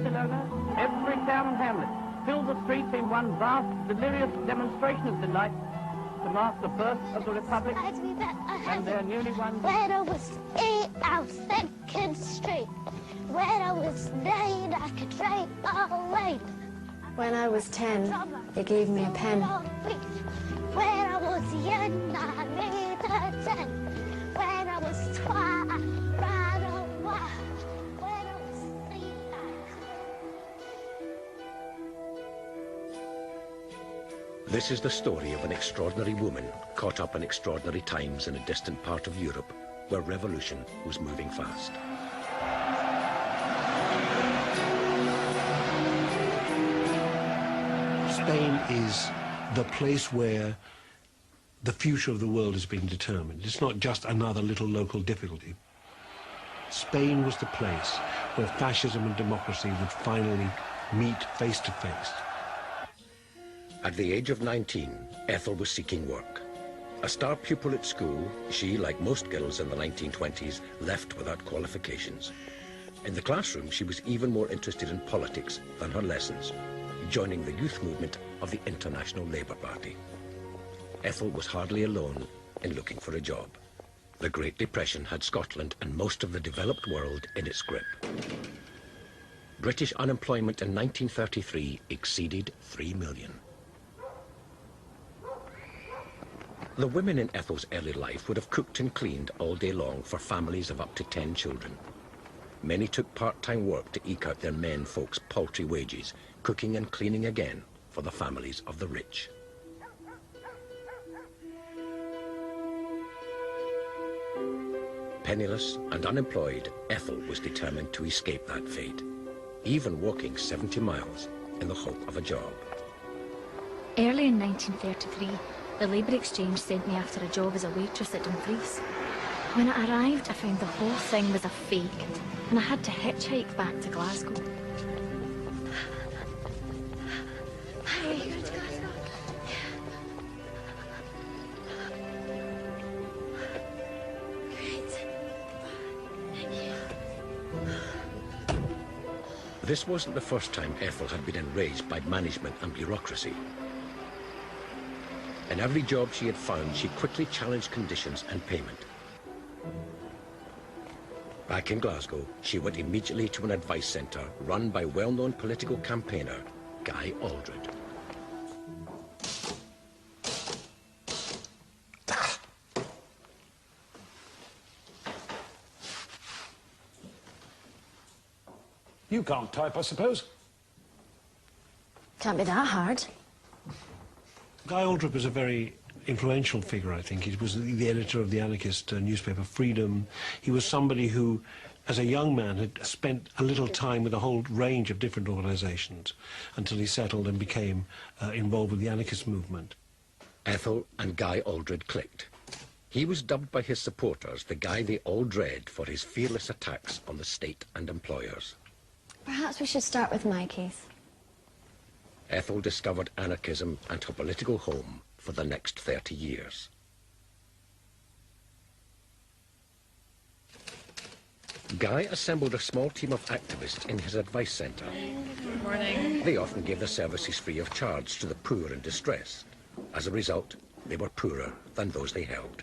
Barcelona, every town and hamlet filled the streets in one vast, delirious demonstration of delight to mark the birth of the Republic and their newly won... When I was 8 out 2nd Street, when I was 9 I could write all right. When I was 10, they gave me a pen. When I was young I made a 10. When I was 12 I ran away. When I was 3 This is the story of an extraordinary woman caught up in extraordinary times in a distant part of Europe where revolution was moving fast. Spain is the place where the future of the world is being determined. It's not just another little local difficulty. Spain was the place where fascism and democracy would finally meet face to face. At the age of 19, Ethel was seeking work. A star pupil at school, she, like most girls in the 1920s, left without qualifications. In the classroom, she was even more interested in politics than her lessons, joining the youth movement of the International Labour Party. Ethel was hardly alone in looking for a job. The Great Depression had Scotland and most of the developed world in its grip. British unemployment in 1933 exceeded 3 million. The women in Ethel's early life would have cooked and cleaned all day long for families of up to 10 children. Many took part-time work to eke out their men folks' paltry wages, cooking and cleaning again for the families of the rich. Penniless and unemployed, Ethel was determined to escape that fate, even walking 70 miles in the hope of a job. Early in 1933, the Labour Exchange sent me after a job as a waitress at Dumfries. When I arrived, I found the whole thing was a fake, and I had to hitchhike back to Glasgow. Hi, you going to Glasgow? Great. Thank you. This wasn't the first time Ethel had been enraged by management and bureaucracy. In every job she had found, she quickly challenged conditions and payment. Back in Glasgow, she went immediately to an advice centre run by well-known political campaigner Guy Aldred. You can't type, I suppose? Can't be that hard. Guy Aldred was a very influential figure, I think. He was the editor of the anarchist newspaper Freedom. He was somebody who, as a young man, had spent a little time with a whole range of different organisations until he settled and became involved with the anarchist movement. Ethel and Guy Aldred clicked. He was dubbed by his supporters the guy they all dread for his fearless attacks on the state and employers. Perhaps we should start with my case. Ethel discovered anarchism and her political home for the next 30 years. Guy assembled a small team of activists in his advice centre. Good morning. They often gave their services free of charge to the poor and distressed. As a result, they were poorer than those they helped.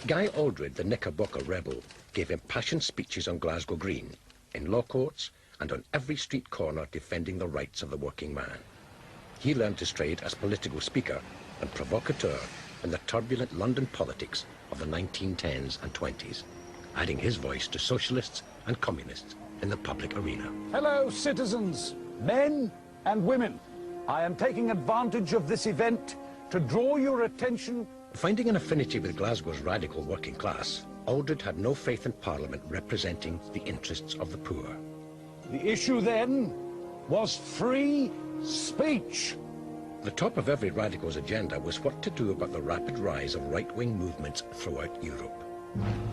Guy Aldred, the Knickerbocker rebel, gave impassioned speeches on Glasgow Green, in law courts, and on every street corner defending the rights of the working man. He learned his trade as political speaker and provocateur in the turbulent London politics of the 1910s and 20s, adding his voice to socialists and communists in the public arena. Hello, citizens, men and women. I am taking advantage of this event to draw your attention. Finding an affinity with Glasgow's radical working class, Aldred had no faith in Parliament representing the interests of the poor. The issue then was free speech. The top of every radical's agenda was what to do about the rapid rise of right-wing movements throughout Europe.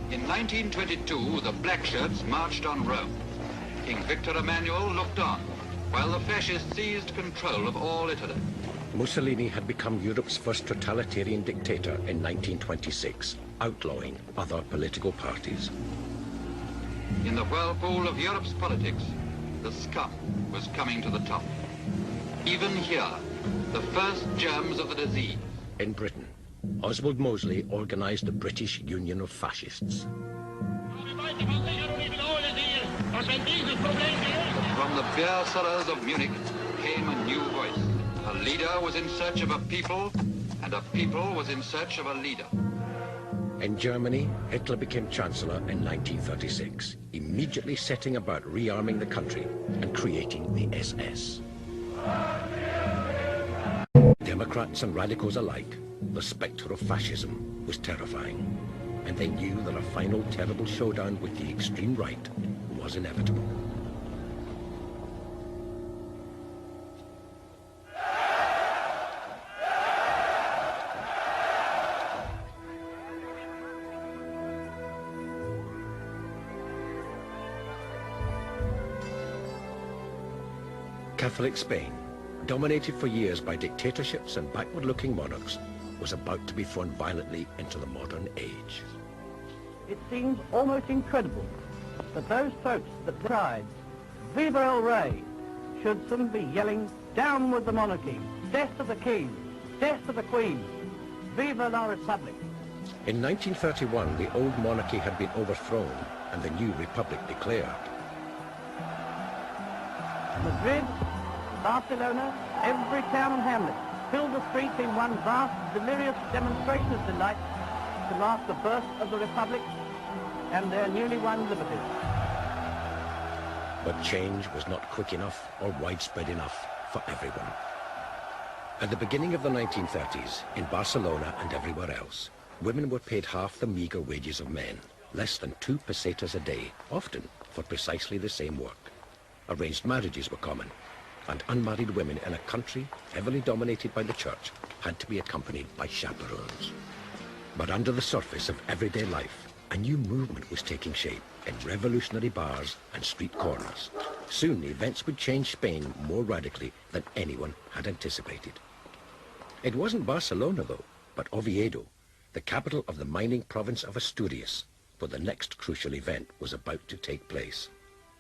In 1922, the black shirts marched on Rome. King Victor Emmanuel looked on, while the fascists seized control of all Italy. Mussolini had become Europe's first totalitarian dictator in 1926, outlawing other political parties. In the whirlpool of Europe's politics, the scum was coming to the top. Even here, the first germs of the disease. In Britain, Oswald Mosley organised the British Union of Fascists. From the beer cellars of Munich came a new voice. A leader was in search of a people, and a people was in search of a leader. In Germany, Hitler became Chancellor in 1936, immediately setting about rearming the country and creating the SS. Democrats and radicals alike, the spectre of fascism was terrifying, and they knew that a final terrible showdown with the extreme right was inevitable. Catholic Spain, dominated for years by dictatorships and backward-looking monarchs, was about to be thrown violently into the modern age. It seems almost incredible that those folks that cried, "Viva el Rey," should soon be yelling, "Down with the monarchy, death to the king, death to the queen, viva la republic." In 1931, the old monarchy had been overthrown and the new republic declared. Madrid, Barcelona, every town and hamlet filled the streets in one vast, delirious demonstration of delight to mark the birth of the Republic and their newly won liberties. But change was not quick enough or widespread enough for everyone. At the beginning of the 1930s, in Barcelona and everywhere else, women were paid half the meagre wages of men, less than 2 pesetas a day, often for precisely the same work. Arranged marriages were common, and unmarried women in a country heavily dominated by the church had to be accompanied by chaperones. But under the surface of everyday life, a new movement was taking shape in revolutionary bars and street corners. Soon events would change Spain more radically than anyone had anticipated. It wasn't Barcelona though, but Oviedo, the capital of the mining province of Asturias, where the next crucial event was about to take place,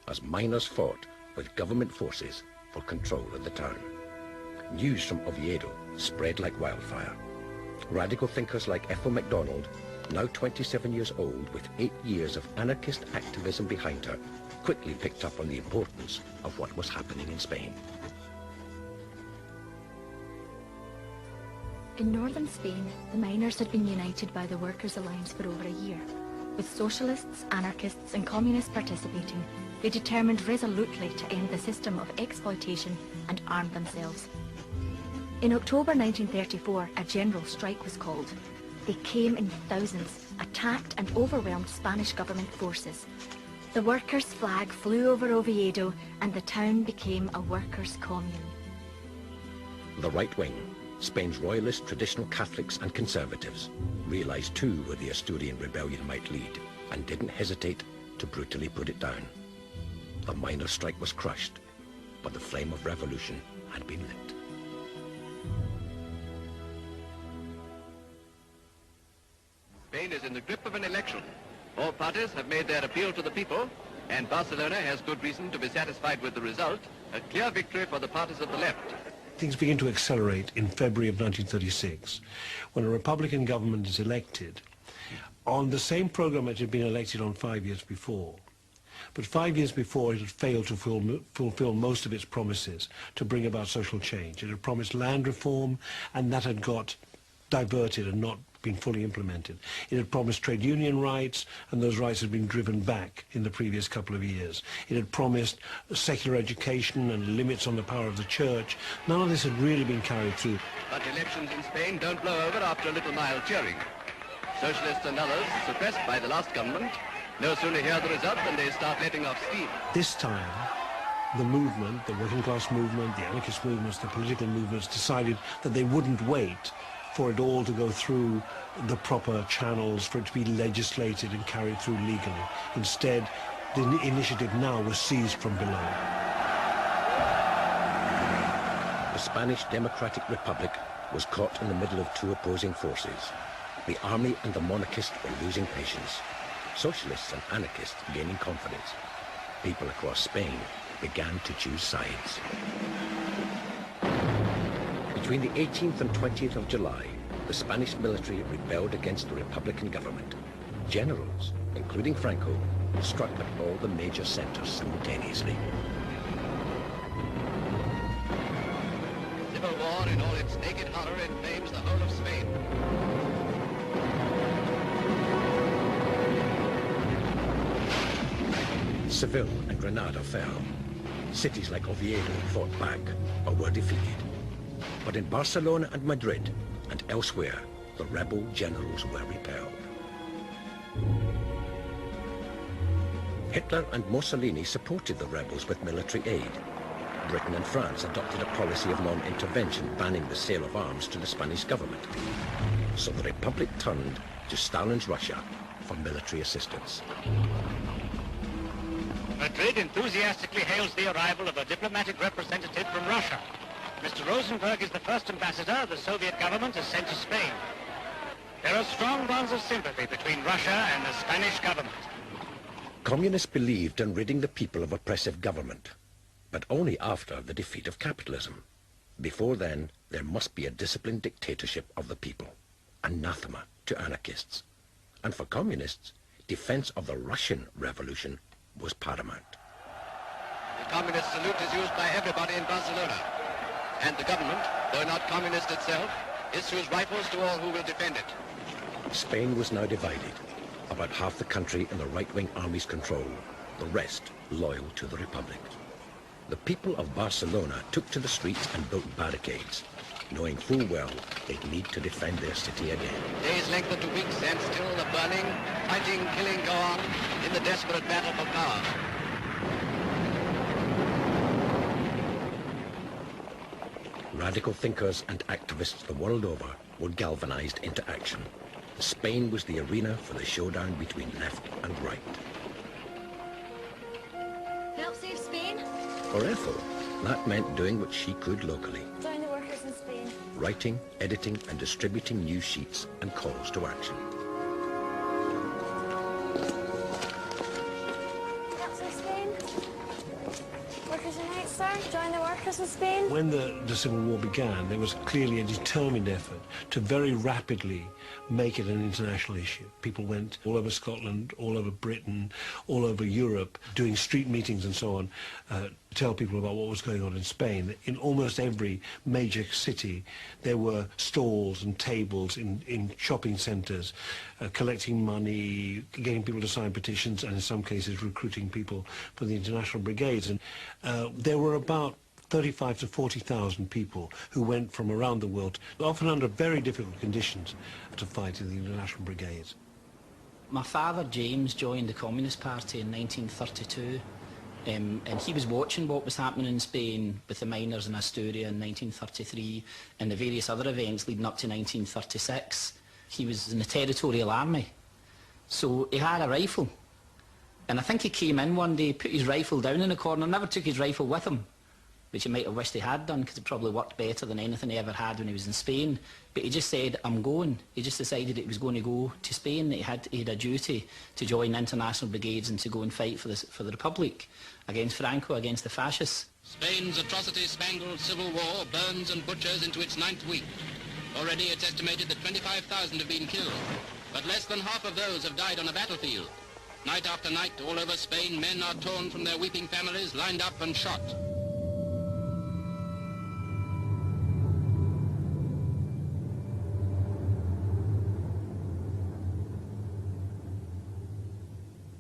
as miners fought with government forces for control of the town. News from Oviedo spread like wildfire. Radical thinkers like Ethel MacDonald, now 27 years old with 8 years of anarchist activism behind her, quickly picked up on the importance of what was happening in Spain. In northern Spain, the miners had been united by the Workers' Alliance for over a year. With socialists, anarchists and communists participating, they determined resolutely to end the system of exploitation and arm themselves. In October 1934, a general strike was called. They came in thousands, attacked and overwhelmed Spanish government forces. The workers' flag flew over Oviedo and the town became a workers' commune. The right wing, Spain's royalist traditional Catholics and conservatives, realized too where the Asturian rebellion might lead and didn't hesitate to brutally put it down. The miners' strike was crushed, but the flame of revolution had been lit. Spain is in the grip of an election. All parties have made their appeal to the people, and Barcelona has good reason to be satisfied with the result, a clear victory for the parties of the left. Things begin to accelerate in February of 1936, when a Republican government is elected on the same program it had been elected on 5 years before. But 5 years before, it had failed to fulfill most of its promises to bring about social change. It had promised land reform, and that had got diverted and not been fully implemented. It had promised trade union rights, and those rights had been driven back in the previous couple of years. It had promised secular education and limits on the power of the church. None of this had really been carried through. But elections in Spain don't blow over after a little mild cheering. Socialists and others, suppressed by the last government, no sooner hear the result than they start letting off steam. This time, the movement, the working class movement, the anarchist movements, the political movements decided that they wouldn't wait for it all to go through the proper channels, for it to be legislated and carried through legally. Instead, the initiative now was seized from below. The Spanish Democratic Republic was caught in the middle of two opposing forces. The army and the monarchists were losing patience. Socialists and anarchists gaining confidence. People across Spain began to choose sides. Between the 18th and 20th of July, the Spanish military rebelled against the Republican government. Generals, including Franco, struck at all the major centers simultaneously. Civil war in all its naked horror inflames the whole of Spain. Seville and Granada fell. Cities like Oviedo fought back or were defeated. But in Barcelona and Madrid and elsewhere, the rebel generals were repelled. Hitler and Mussolini supported the rebels with military aid. Britain and France adopted a policy of non-intervention, banning the sale of arms to the Spanish government. So the Republic turned to Stalin's Russia for military assistance. Madrid enthusiastically hails the arrival of a diplomatic representative from Russia. Mr. Rosenberg is the first ambassador the Soviet government has sent to Spain. There are strong bonds of sympathy between Russia and the Spanish government. Communists believed in ridding the people of oppressive government, but only after the defeat of capitalism. Before then, there must be a disciplined dictatorship of the people, anathema to anarchists. And for communists, defense of the Russian Revolution was paramount. The communist salute is used by everybody in Barcelona. And the government, though not communist itself, issues rifles to all who will defend it. Spain was now divided. About half the country in the right-wing army's control, the rest loyal to the Republic. The people of Barcelona took to the streets and built barricades, knowing full well they'd need to defend their city again. Days lengthen to weeks, and still the burning, fighting, killing go on in the desperate battle for power. Radical thinkers and activists the world over were galvanized into action. Spain was the arena for the showdown between left and right. Help save Spain? For Ethel, that meant doing what she could locally. Join the workers in Spain. Writing, editing and distributing news sheets and calls to action. Help save Spain. Workers Unite, sir. Join the workers in Spain. When the Civil War began, there was clearly a determined effort to very rapidly make it an international issue. People went all over Scotland, all over Britain, all over Europe, doing street meetings and so on, to tell people about what was going on in Spain. In almost every major city, there were stalls and tables in shopping centres, collecting money, getting people to sign petitions, and in some cases recruiting people for the international brigades. And there were about 35 to 40,000 people who went from around the world, often under very difficult conditions, to fight in the international brigades. My father, James, joined the Communist Party in 1932, and he was watching what was happening in Spain with the miners in Asturias in 1933 and the various other events leading up to 1936. He was in the Territorial Army, so he had a rifle. And I think he came in one day, put his rifle down in a corner, never took his rifle with him, which he might have wished he had done, because it probably worked better than anything he ever had when he was in Spain. But he just said, I'm going. He just decided that he was going to go to Spain, that he had a duty to join international brigades and to go and fight for the Republic, against Franco, against the fascists. Spain's atrocity-spangled civil war burns and butchers into its 9th week. Already it's estimated that 25,000 have been killed, but less than half of those have died on a battlefield. Night after night, all over Spain, men are torn from their weeping families, lined up and shot.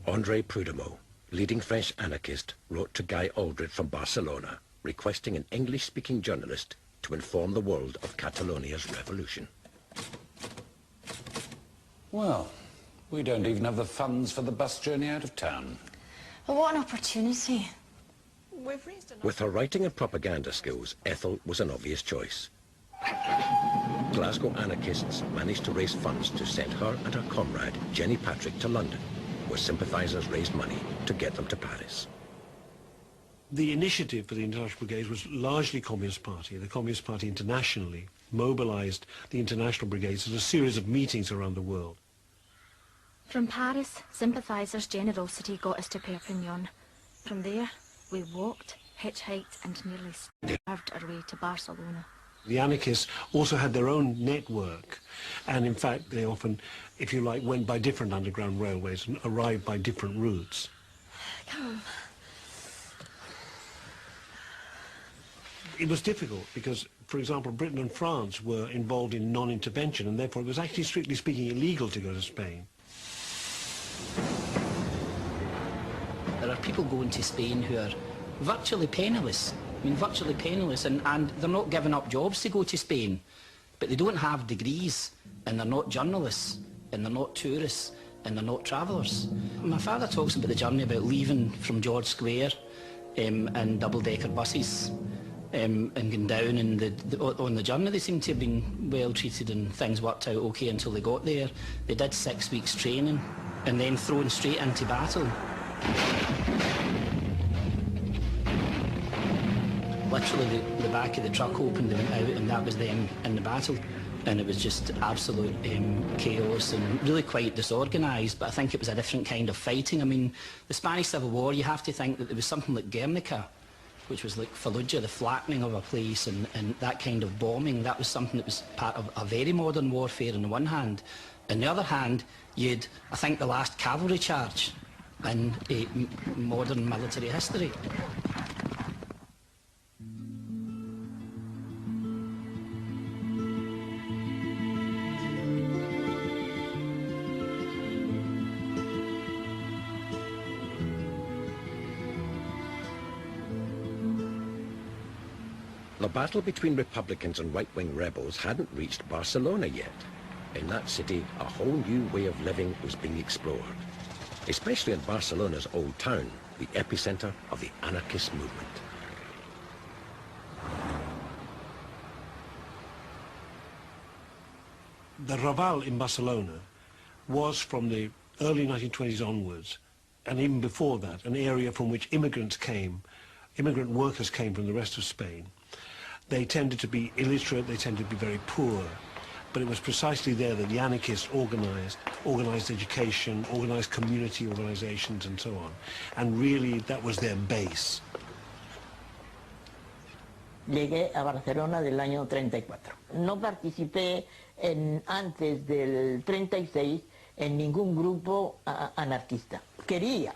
André Prud'homme, leading French anarchist, wrote to Guy Aldred from Barcelona, requesting an English-speaking journalist to inform the world of Catalonia's revolution. Well, we don't even have the funds for the bus journey out of town. Well, what an opportunity. With her writing and propaganda skills, Ethel was an obvious choice. Glasgow anarchists managed to raise funds to send her and her comrade, Jenny Patrick, to London, where sympathisers raised money to get them to Paris. The initiative for the International Brigades was largely Communist Party. The Communist Party internationally mobilised the International Brigades at a series of meetings around the world. From Paris, sympathisers' generosity got us to Perpignan. From there, We walked, hitchhiked and nearly starved our way to Barcelona. The anarchists also had their own network, and in fact they often, if you like, went by different underground railways and arrived by different routes. Come on. It was difficult because, for example, Britain and France were involved in non-intervention, and therefore it was actually, strictly speaking, illegal to go to Spain. There are people going to Spain who are virtually penniless. I mean, virtually penniless, and they're not giving up jobs to go to Spain, but they don't have degrees, and they're not journalists, and they're not tourists, and they're not travellers. My father talks about the journey, about leaving from George Square in double-decker buses, and going down, and on the journey they seem to have been well treated and things worked out okay until they got there. They did 6 weeks training and then thrown straight into battle. Literally the back of the truck opened, they went out, and that was them in the battle. And it was just absolute chaos and really quite disorganised, but I think it was a different kind of fighting. I mean, the Spanish Civil War, you have to think that there was something like Guernica, which was like Fallujah, the flattening of a place, and that kind of bombing. That was something that was part of a very modern warfare on the one hand. On the other hand, you'd, I think, the last cavalry charge in modern military history. The battle between Republicans and right-wing rebels hadn't reached Barcelona yet. In that city, a whole new way of living was being explored, especially in Barcelona's old town, the epicenter of the anarchist movement. The Raval in Barcelona was, from the early 1920s onwards, and even before that, an area from which immigrant workers came from the rest of Spain. They tended to be illiterate, they tended to be very poor, but it was precisely there that the anarchists organised education, organised community organisations and so on, and really that was their base. Llegué a Barcelona del año 34. No participé antes del 36 en ningún grupo anarquista. Quería.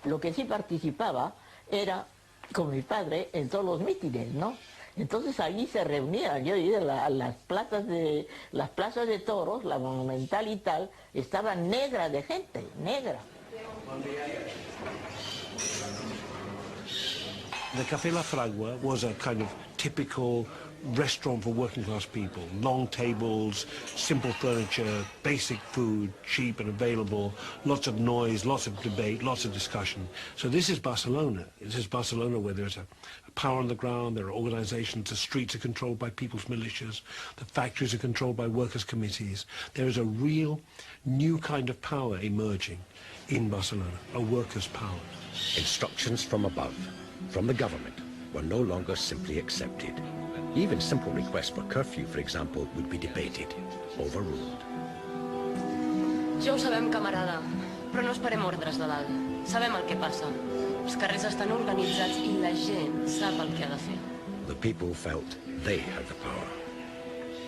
Lo que sí participaba era con mi padre en todos los mítines, ¿no? Entonces allí se reunían, yo iba a las plazas de toros, la Monumental y tal, estaba negra de gente, negra. The Café La Fragua was a kind of typical restaurant for working class people. Long tables, simple furniture, basic food, cheap and available, lots of noise, lots of debate, lots of discussion. So this is Barcelona. This is Barcelona where there's a power on the ground, there are organizations, the streets are controlled by people's militias, the factories are controlled by workers' committees. There is a real new kind of power emerging in Barcelona, a workers' power. Instructions from above, from the government, were no longer simply accepted. Even simple requests for curfew, for example, would be debated, overruled. Ja ho sabem, camarada, però no esperem ordres de dalt. Sabem el que passa. Els carrers estan organitzats i la gent sap el que ha de fer. The people felt they had the power.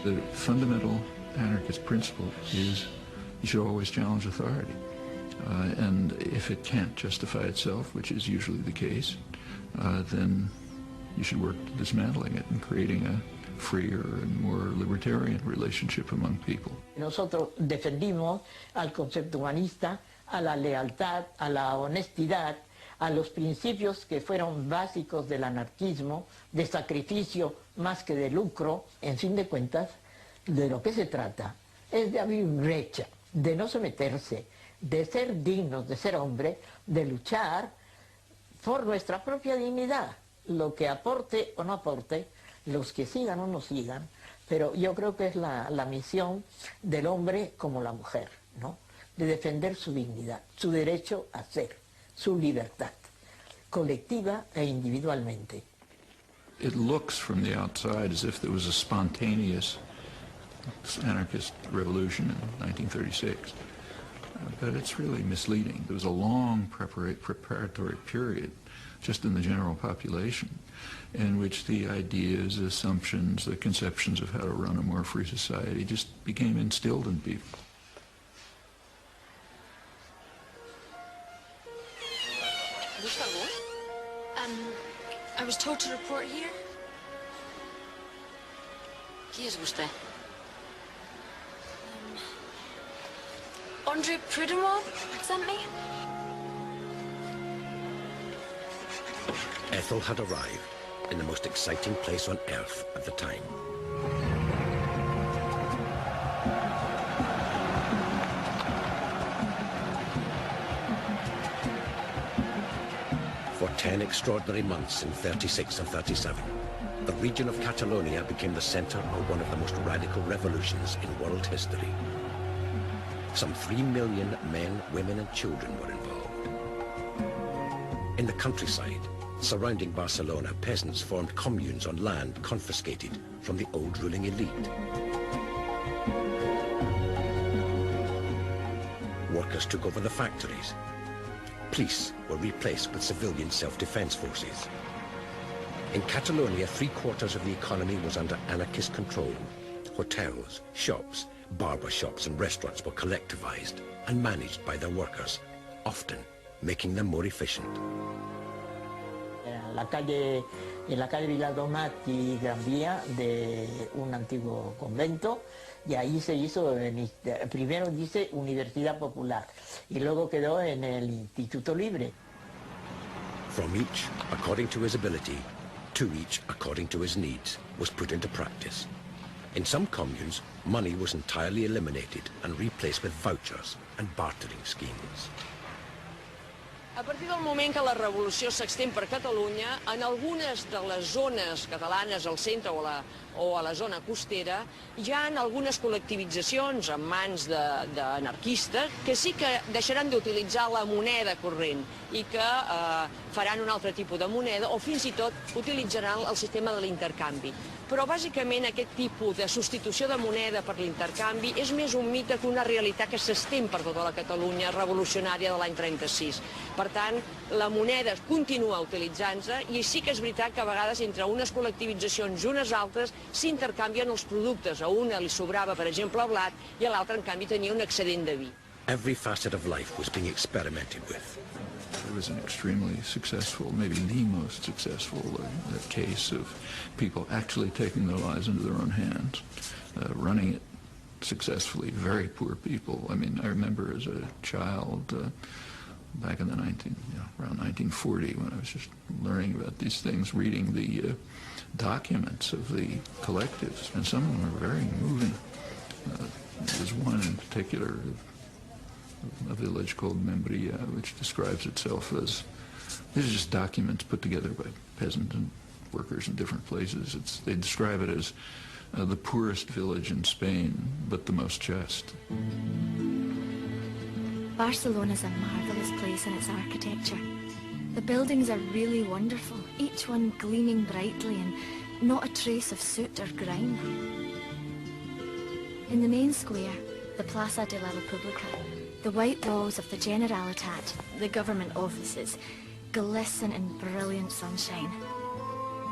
The fundamental anarchist principle is you should always challenge authority. And if it can't justify itself, which is usually the case, then you should work to dismantling it and creating a freer and more libertarian relationship among people. Nosotros defendimos al concepto humanista, a la lealtad, a la honestidad, a los principios que fueron básicos del anarquismo, de sacrificio más que de lucro. En fin de cuentas, de lo que se trata es de abrir brecha, de no someterse, de ser dignos, de ser hombres, de luchar por nuestra propia dignidad. Lo que aporte o no aporte, los que sigan o no sigan, pero yo creo que es la misión del hombre como la mujer, ¿no? De defender su dignidad, su derecho a ser, su libertad, colectiva e individualmente. It looks from the outside as if there was a spontaneous anarchist revolution in 1936, but it's really misleading. There was a long preparatory period just in the general population, in which the ideas, assumptions, the conceptions of how to run a more free society just became instilled in people. I was told to report here. Qui és vostè? Andre Prudhomme sent me. Ethel had arrived in the most exciting place on earth at the time. For 10 extraordinary months in 36 and 37, the region of Catalonia became the center of one of the most radical revolutions in world history. Some 3 million men, women and children were involved. In the countryside, surrounding Barcelona, peasants formed communes on land confiscated from the old ruling elite. Workers took over the factories. Police were replaced with civilian self-defense forces. In Catalonia, 3/4 of the economy was under anarchist control. Hotels, shops, barber shops and restaurants were collectivized and managed by their workers, often making them more efficient. En la calle Viladomati, Gran Vía, de un antiguo convento, y ahí se hizo, primero dice Universidad Popular, y luego quedó en el Instituto Libre. From each, according to his ability, to each, according to his needs, was put into practice. In some communes, money was entirely eliminated and replaced with vouchers and bartering schemes. A partir del moment que la revolució s'extén per Catalunya, en algunes de les zones catalanes, al centre o a la zona costera, hi ha algunes col·lectivitzacions en mans d'anarquistes que sí que deixaran d'utilitzar la moneda corrent i que faran un altre tipus de moneda o fins i tot utilitzaran el sistema de l'intercanvi. Però bàsicament aquest tipus de substitució de moneda per l'intercanvi és més un mite que una realitat que s'estén per tota la Catalunya revolucionària de l'any 36. Per tant, la moneda continua utilitzant-se i sí que és veritat que a vegades entre unes col·lectivitzacions i unes altres s'intercanvien els productes. A una li sobrava, per exemple, blat i a l'altra, en canvi, tenia un excedent de vi. Every facet of life was being experimented with. It was an extremely successful, maybe the most successful case of people actually taking their lives into their own hands, running it successfully, very poor people. I mean, I remember as a child, back in the around 1940, when I was just learning about these things, reading the documents of the collectives, and some of them are very moving. There's one in particular, a village called Membria, which describes itself as, these are just documents put together by peasants and workers in different places. They describe it as the poorest village in Spain, but the most just. Barcelona's a marvellous place in its architecture. The buildings are really wonderful, each one gleaming brightly and not a trace of soot or grime. In the main square, the Plaza de la República, the white walls of the Generalitat, the government offices, glisten in brilliant sunshine.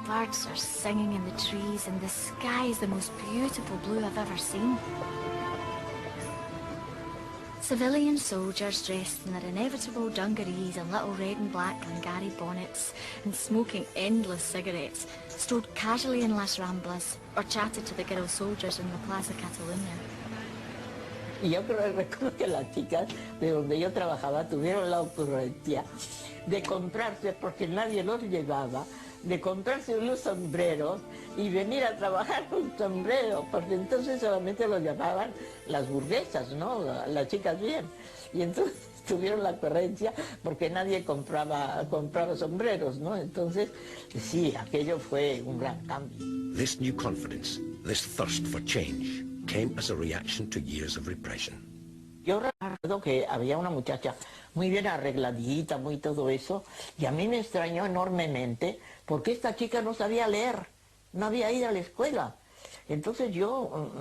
Birds are singing in the trees and the sky is the most beautiful blue I've ever seen. Civilian soldiers dressed in their inevitable dungarees and little red and black Glengarry bonnets and smoking endless cigarettes strolled casually in Las Ramblas or chatted to the girl soldiers in the Plaza Catalunya. Y yo recuerdo que las chicas de donde yo trabajaba tuvieron la ocurrencia de comprarse, porque nadie los llevaba, de comprarse unos sombreros y venir a trabajar con sombrero, porque entonces solamente los llamaban las burguesas, ¿no? Las chicas bien. Y entonces tuvieron la ocurrencia porque nadie compraba sombreros, ¿no? Entonces, sí, aquello fue un gran cambio. This new confidence, this thirst for change, came as a reaction to years of repression. Yo recuerdo que había una muchacha muy bien arregladita, muy todo eso, y a mí me extrañó enormemente porque esta chica no sabía leer, no había ido a la escuela. Entonces yo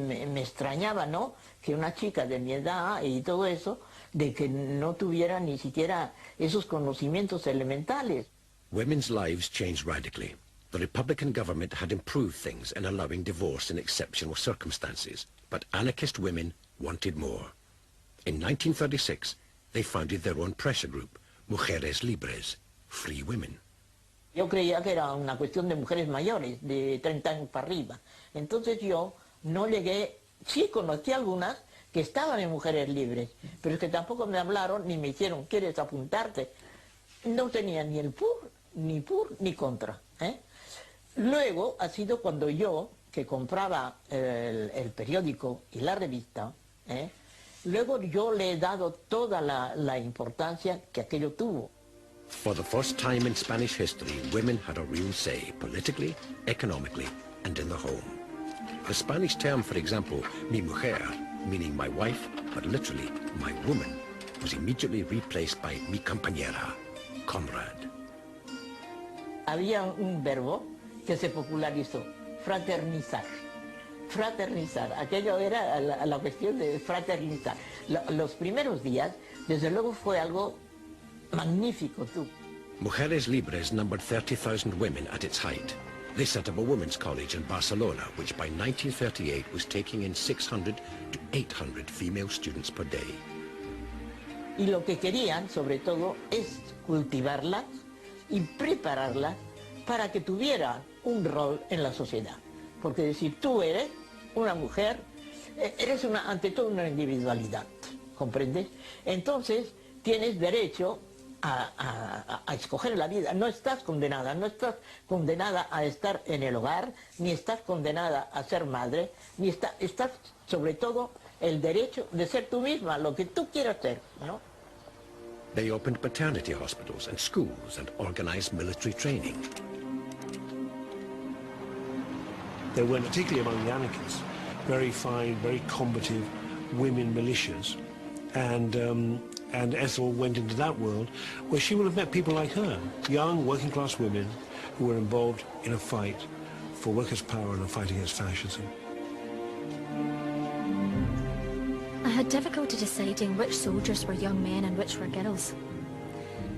me extrañaba, ¿no?, que una chica de mi edad y todo eso, de que no tuviera ni siquiera esos conocimientos elementales. Women's lives changed radically. The Republican government had improved things in allowing divorce in exceptional circumstances, but anarchist women wanted more. In 1936, they founded their own pressure group, Mujeres Libres, Free Women. Yo creía que era una cuestión de mujeres mayores, de 30 años para arriba. Entonces yo no llegué, sí conocí algunas que estaban en Mujeres Libres, pero es que tampoco me hablaron ni me hicieron, ¿quieres apuntarte? No tenía ni el PUR, ni contra. Luego ha sido cuando yo, que compraba el periódico y la revista, luego yo le he dado toda la importancia que aquello tuvo. For the first time in Spanish history, women had a real say, politically, economically, and in the home. The Spanish term, for example, mi mujer, meaning my wife, but literally my woman, was immediately replaced by mi compañera, comrade. Había un verbo que se popularizó, fraternizar. Fraternizar, aquello era la cuestión de fraternizar. Los primeros días, desde luego, fue algo magnífico, tú. Mujeres Libres numbered 30,000 women at its height. They set up a women's college in Barcelona, which by 1938 was taking in 600 to 800 female students per day. Y lo que querían, sobre todo, es cultivarlas y prepararlas para que tuvieran un rol en la sociedad. Porque decir, tú eres una mujer, eres ante todo una individualidad, ¿comprendes? Entonces, tienes derecho a escoger la vida. No estás condenada a estar en el hogar, ni estás condenada a ser madre, ni estás sobre todo el derecho de ser tú misma, lo que tú quieras ser, ¿no? They opened maternity hospitals and schools and organized military training. There were, particularly among the anarchists, very fine, very combative women militias, and Ethel went into that world where she would have met people like her, young working class women who were involved in a fight for workers' power and a fight against fascism. I had difficulty deciding which soldiers were young men and which were girls.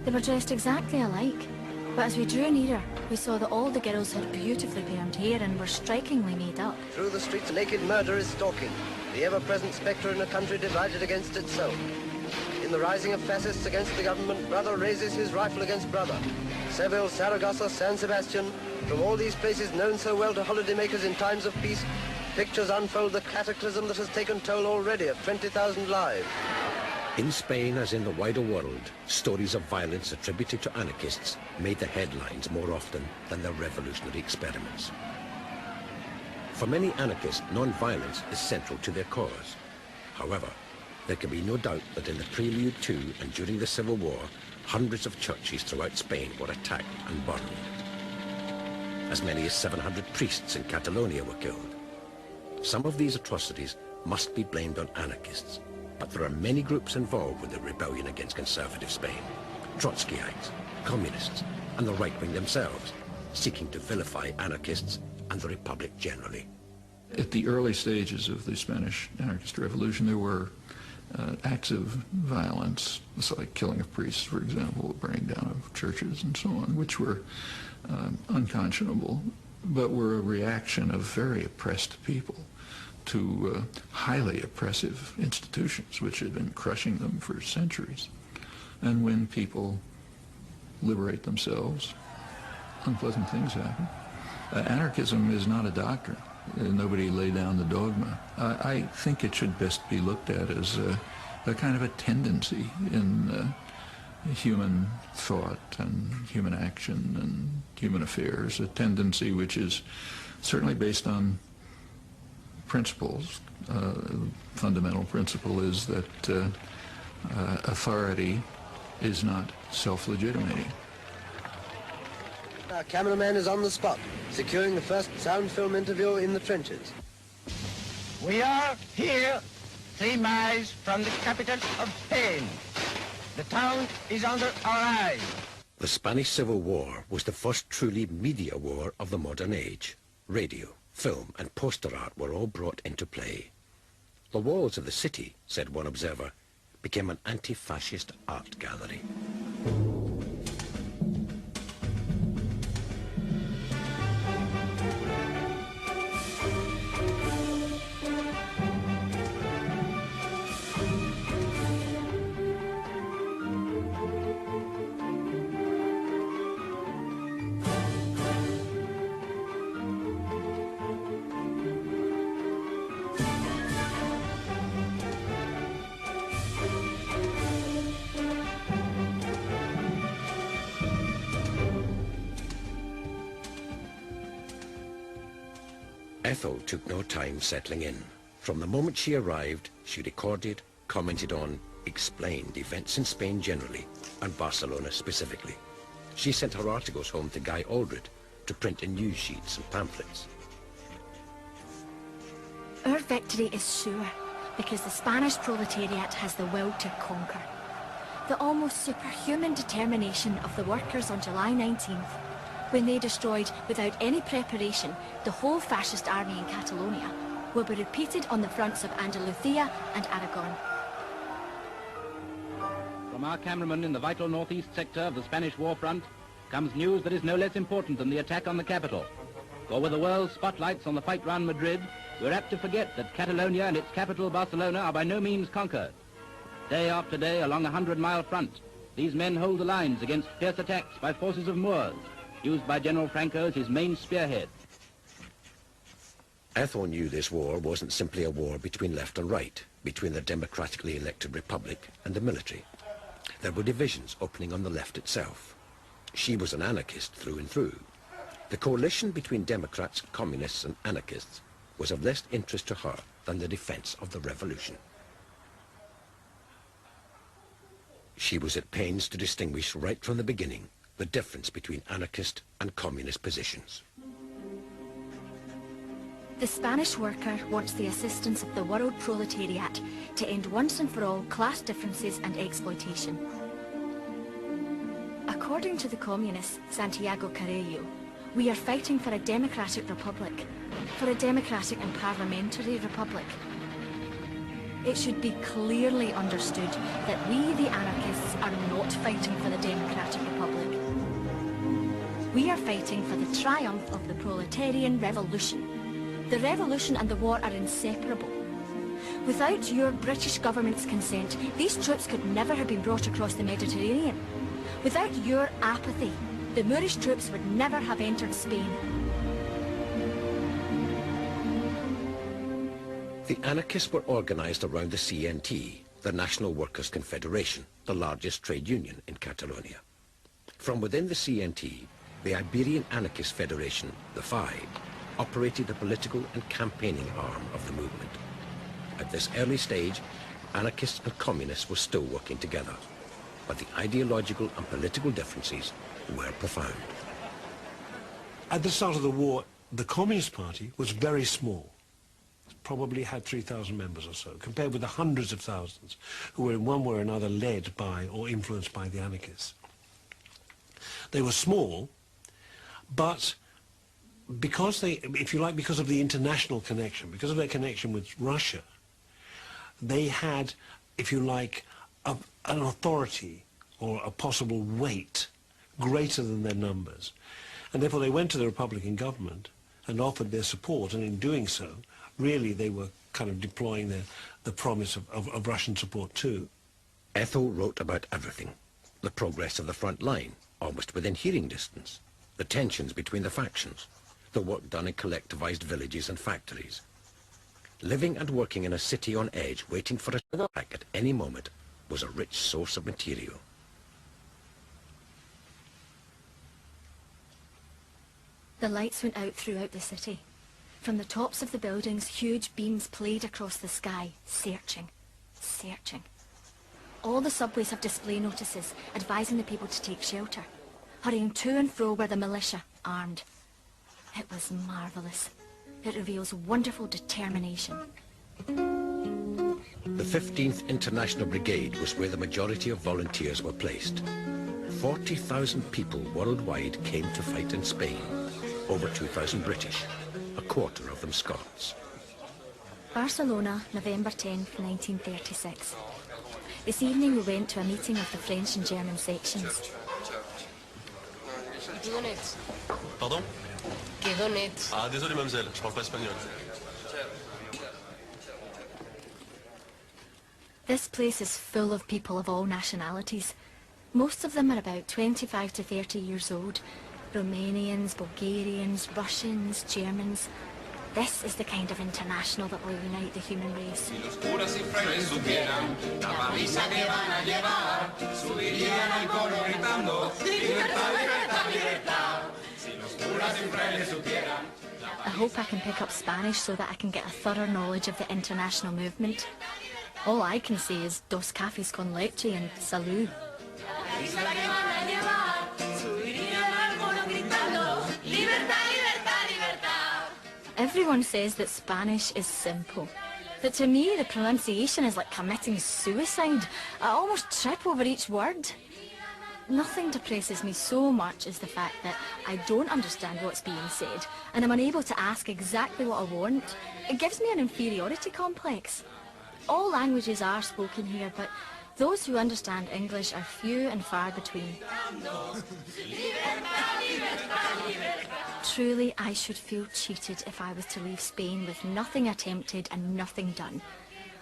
They were dressed exactly alike, but as we drew nearer, we saw that all the girls had beautifully permed hair and were strikingly made up. Through the streets, naked murder is stalking, the ever-present spectre in a country divided against itself. In the rising of fascists against the government, brother raises his rifle against brother. Seville, Saragossa, San Sebastian, from all these places known so well to holidaymakers in times of peace, pictures unfold the cataclysm that has taken toll already of 20,000 lives. In Spain, as in the wider world, stories of violence attributed to anarchists made the headlines more often than their revolutionary experiments. For many anarchists, non-violence is central to their cause. However, there can be no doubt that in the prelude to and during the Civil War, hundreds of churches throughout Spain were attacked and burned. As many as 700 priests in Catalonia were killed. Some of these atrocities must be blamed on anarchists, but there are many groups involved with the rebellion against conservative Spain. Trotskyites, communists, and the right wing themselves, seeking to vilify anarchists and the Republic generally. At the early stages of the Spanish anarchist revolution, there were acts of violence, like killing of priests, for example, burning down of churches and so on, which were unconscionable, but were a reaction of very oppressed people to highly oppressive institutions which had been crushing them for centuries. And when people liberate themselves, unpleasant things happen. Anarchism is not a doctrine. Nobody laid down the dogma. I think it should best be looked at as a kind of a tendency in human thought and human action and human affairs, a tendency which is certainly based on principles. Fundamental principle is that authority is not self-legitimating. Our cameraman is on the spot, securing the first sound film interview in the trenches. We are here 3 miles from the capital of Spain. The town is under our eyes. The Spanish Civil War was the first truly media war of the modern age. Radio, film, and poster art were all brought into play. The walls of the city, said one observer, became an anti-fascist art gallery. Ethel took no time settling in. From the moment she arrived, she recorded, commented on, explained events in Spain generally, and Barcelona specifically. She sent her articles home to Guy Aldred to print in news sheets and pamphlets. Our victory is sure because the Spanish proletariat has the will to conquer. The almost superhuman determination of the workers on July 19th, when they destroyed, without any preparation, the whole fascist army in Catalonia, will be repeated on the fronts of Andalusia and Aragon. From our cameraman in the vital northeast sector of the Spanish war front comes news that is no less important than the attack on the capital. For with the world's spotlights on the fight round Madrid, we're apt to forget that Catalonia and its capital Barcelona are by no means conquered. Day after day along a 100-mile front, these men hold the lines against fierce attacks by forces of Moors, used by General Franco as his main spearhead. Ethel knew this war wasn't simply a war between left and right, between the democratically elected republic and the military. There were divisions opening on the left itself. She was an anarchist through and through. The coalition between Democrats, communists and anarchists was of less interest to her than the defense of the revolution. She was at pains to distinguish right from the beginning the difference between anarchist and communist positions. The Spanish worker wants the assistance of the world proletariat to end once and for all class differences and exploitation. According to the communist Santiago Carrillo, we are fighting for a democratic republic, for a democratic and parliamentary republic. It should be clearly understood that we, the anarchists, are not fighting for the democratic republic. We are fighting for the triumph of the proletarian revolution. The revolution and the war are inseparable. Without your British government's consent, these troops could never have been brought across the Mediterranean. Without your apathy, the Moorish troops would never have entered Spain. The anarchists were organized around the CNT, the National Workers' Confederation, the largest trade union in Catalonia. From within the CNT, the Iberian Anarchist Federation, the FI, operated the political and campaigning arm of the movement. At this early stage, anarchists and communists were still working together, but the ideological and political differences were profound. At the start of the war, the Communist Party was very small. Probably had 3,000 members or so, compared with the hundreds of thousands who were in one way or another led by or influenced by the anarchists. They were small, but because they, if you like, because of the international connection, because of their connection with Russia, they had, if you like, an authority or a possible weight greater than their numbers. And therefore they went to the Republican government and offered their support, and in doing so, really they were kind of deploying the promise of Russian support too. Ethel wrote about everything. The progress of the front line, almost within hearing distance. The tensions between the factions. The work done in collectivized villages and factories. Living and working in a city on edge, waiting for a attack at any moment, was a rich source of material. The lights went out throughout the city. From the tops of the buildings, huge beams played across the sky, searching, searching. All the subways have display notices advising the people to take shelter. Hurrying to and fro were the militia, armed. It was marvellous. It reveals wonderful determination. The 15th International Brigade was where the majority of volunteers were placed. 40,000 people worldwide came to fight in Spain. Over 2,000 British, a quarter of them Scots. Barcelona, November 10th, 1936. This evening we went to a meeting of the French and German sections. Pardon? Ah, désolé, mademoiselle, je parle pas espagnol. This place is full of people of all nationalities. Most of them are about 25 to 30 years old. Romanians, Bulgarians, Russians, Germans. This is the kind of international that will unite the human race. I hope I can pick up Spanish so that I can get a thorough knowledge of the international movement. All I can say is dos cafés con leche and salud. Everyone says that Spanish is simple. But to me, the pronunciation is like committing suicide. I almost trip over each word. Nothing depresses me so much as the fact that I don't understand what's being said, and I'm unable to ask exactly what I want. It gives me an inferiority complex. All languages are spoken here, but those who understand English are few and far between. Truly, I should feel cheated if I was to leave Spain with nothing attempted and nothing done.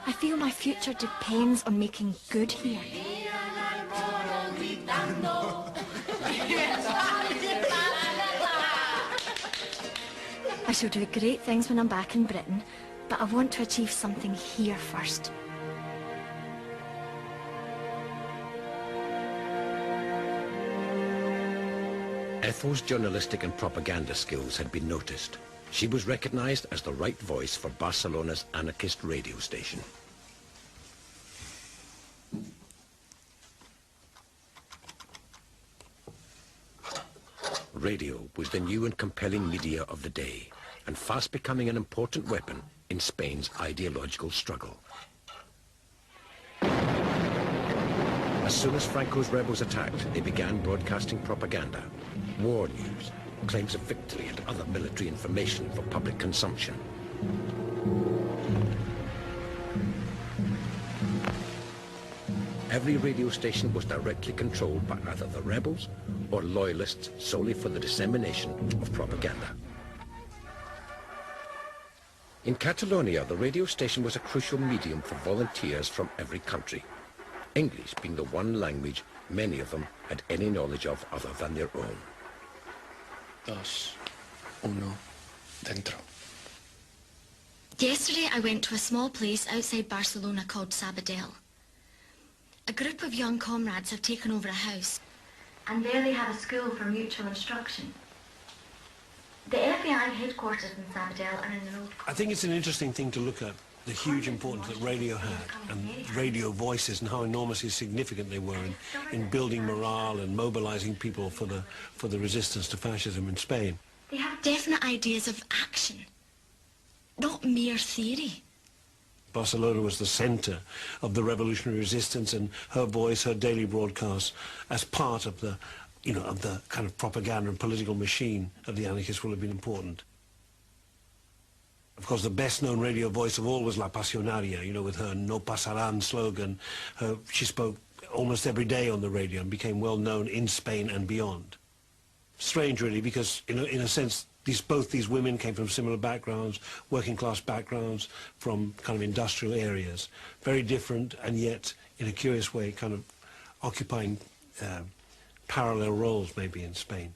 I feel my future depends on making good here. I shall do great things when I'm back in Britain, but I want to achieve something here first. Ethel's journalistic and propaganda skills had been noticed. She was recognized as the right voice for Barcelona's anarchist radio station. Radio was the new and compelling media of the day, and fast becoming an important weapon in Spain's ideological struggle. As soon as Franco's rebels attacked, they began broadcasting propaganda, war news, claims of victory and other military information for public consumption. Every radio station was directly controlled by either the rebels or loyalists solely for the dissemination of propaganda. In Catalonia, the radio station was a crucial medium for volunteers from every country, English being the one language many of them had any knowledge of other than their own. 2, 1, dentro. Yesterday I went to a small place outside Barcelona called Sabadell. A group of young comrades have taken over a house, and there they have a school for mutual instruction. The FBI headquarters in Sabadell are in an old... I think it's an interesting thing to look at, the huge importance that radio had, and radio voices, and how enormously significant they were in building morale and mobilizing people for the resistance to fascism in Spain. They have definite ideas of action, not mere theory. Barcelona was the center of the revolutionary resistance, and her voice, her daily broadcasts, as part of the, of the kind of propaganda and political machine of the anarchists will have been important. Of course, the best-known radio voice of all was La Pasionaria, with her No Pasarán slogan. She spoke almost every day on the radio and became well known in Spain and beyond. Strange, really, because, in a sense, both these women came from similar backgrounds, working-class backgrounds, from kind of industrial areas. Very different, and yet, in a curious way, kind of occupying parallel roles, maybe, in Spain.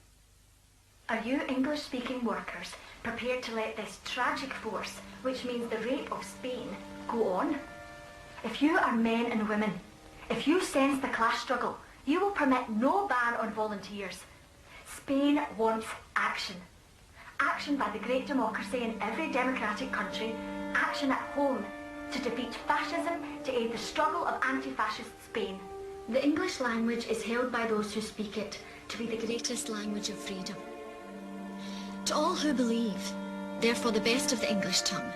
Are you English-speaking workers prepared to let this tragic force, which means the rape of Spain, go on? If you are men and women, if you sense the class struggle, you will permit no ban on volunteers. Spain wants action. Action by the great democracy in every democratic country, action at home to defeat fascism, to aid the struggle of anti-fascist Spain. The English language is held by those who speak it to be the greatest language of freedom. To all who believe, therefore, the best of the English tongue,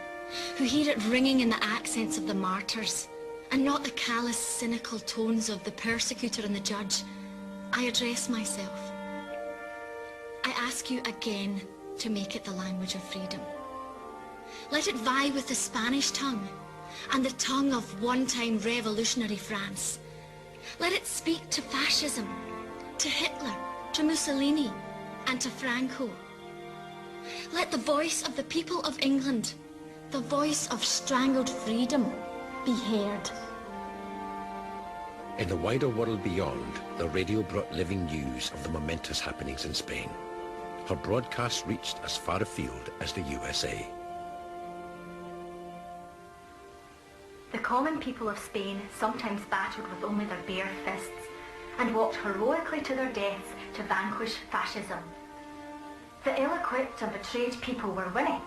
who hear it ringing in the accents of the martyrs, and not the callous, cynical tones of the persecutor and the judge, I address myself. I ask you again to make it the language of freedom. Let it vie with the Spanish tongue and the tongue of one-time revolutionary France. Let it speak to fascism, to Hitler, to Mussolini, and to Franco. Let the voice of the people of England, the voice of strangled freedom, be heard. In the wider world beyond, the radio brought living news of the momentous happenings in Spain. Her broadcasts reached as far afield as the USA. The common people of Spain sometimes battled with only their bare fists and walked heroically to their deaths to vanquish fascism. The ill-equipped and betrayed people were winning.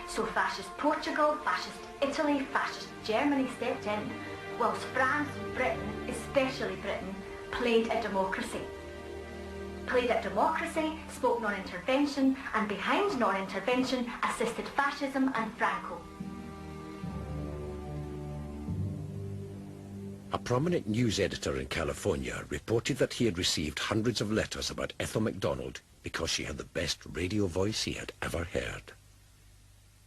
So fascist Portugal, fascist Italy, fascist Germany stepped in, whilst France and Britain, especially Britain, played at democracy. Played at democracy, spoke non-intervention, and behind non-intervention assisted fascism and Franco. A prominent news editor in California reported that he had received hundreds of letters about Ethel MacDonald because she had the best radio voice he had ever heard.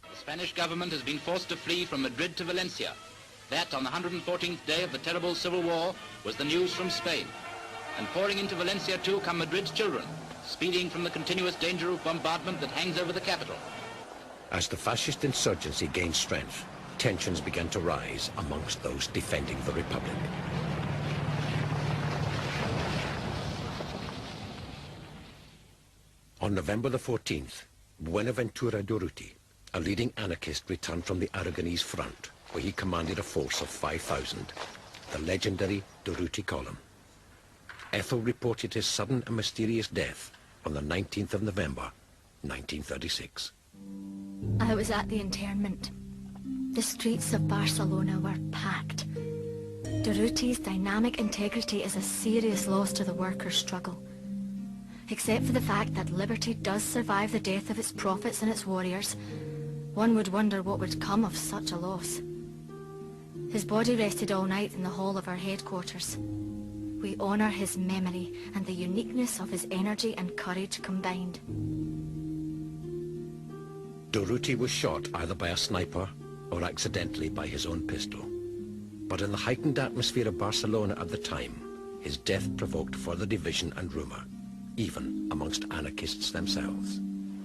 The Spanish government has been forced to flee from Madrid to Valencia. That, on the 114th day of the terrible civil war, was the news from Spain. And pouring into Valencia too come Madrid's children, speeding from the continuous danger of bombardment that hangs over the capital. As the fascist insurgency gained strength, tensions began to rise amongst those defending the Republic. On November the 14th, Buenaventura Durruti, a leading anarchist, returned from the Aragonese front, where he commanded a force of 5,000, the legendary Durruti column. Ethel reported his sudden and mysterious death on the 19th of November, 1936. I was at the internment. The streets of Barcelona were packed. Durruti's dynamic integrity is a serious loss to the workers' struggle. Except for the fact that liberty does survive the death of its prophets and its warriors, one would wonder what would come of such a loss. His body rested all night in the hall of our headquarters. We honour his memory and the uniqueness of his energy and courage combined. Durruti was shot either by a sniper or accidentally by his own pistol. But in the heightened atmosphere of Barcelona at the time, his death provoked further division and rumour, even amongst anarchists themselves.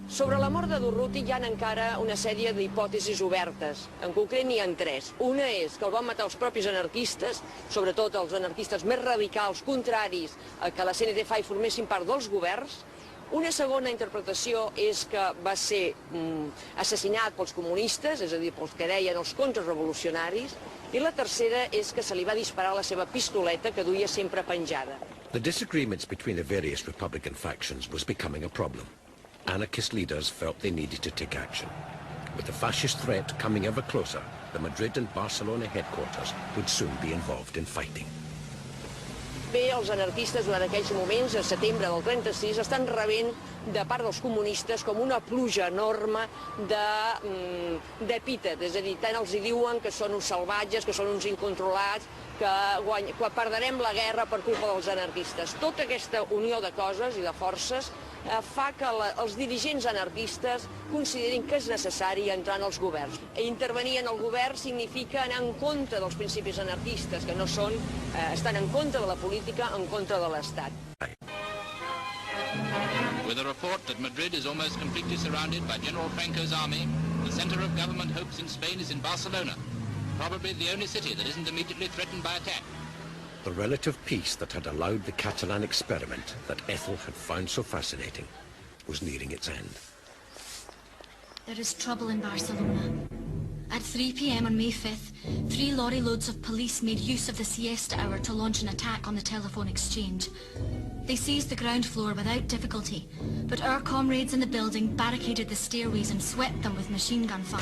Sobre la mort de Durruti hi ha encara una sèrie d'hipòtesis obertes. En concret n'hi ha tres. Una és que el van matar els propis anarquistes, sobretot els anarquistes més radicals, contraris a que la CNT formessin part dels governs. Una segona interpretació és que va ser assassinat pels comunistes, és a dir, pels que deien els contrarrevolucionaris, i la tercera és que se li va disparar la seva pistoleta que duia sempre penjada. The disagreements between the various Republican factions was becoming a problem. Anarchist leaders felt they needed to take action. With the fascist threat coming ever closer, the Madrid and Barcelona headquarters would soon be involved in fighting. Bé, els anarquistes durant aquells moments, a setembre del 36, estan rebent de part dels comunistes com una pluja enorme d'epítet, és a dir, tant els hi diuen que són uns salvatges, que són uns incontrolats, que perdrem la guerra per culpa dels anarquistes. Tota aquesta unió de coses i de forces fa que els dirigents anarquistes considerin que és necessari entrar en els governs. Intervenir en el govern significa anar en contra dels principis anarquistes, que no són, estan en contra de la política, en contra de l'Estat. With a report that Madrid is almost completely surrounded by General Franco's army, the center of government hopes in Spain is in Barcelona, probably the only city that isn't immediately threatened by attack. The relative peace that had allowed the Catalan experiment that Ethel had found so fascinating was nearing its end. There is trouble in Barcelona. At 3 p.m. on May 5th, 3 lorry loads of police made use of the siesta hour to launch an attack on the telephone exchange. They seized the ground floor without difficulty, but our comrades in the building barricaded the stairways and swept them with machine gun fire.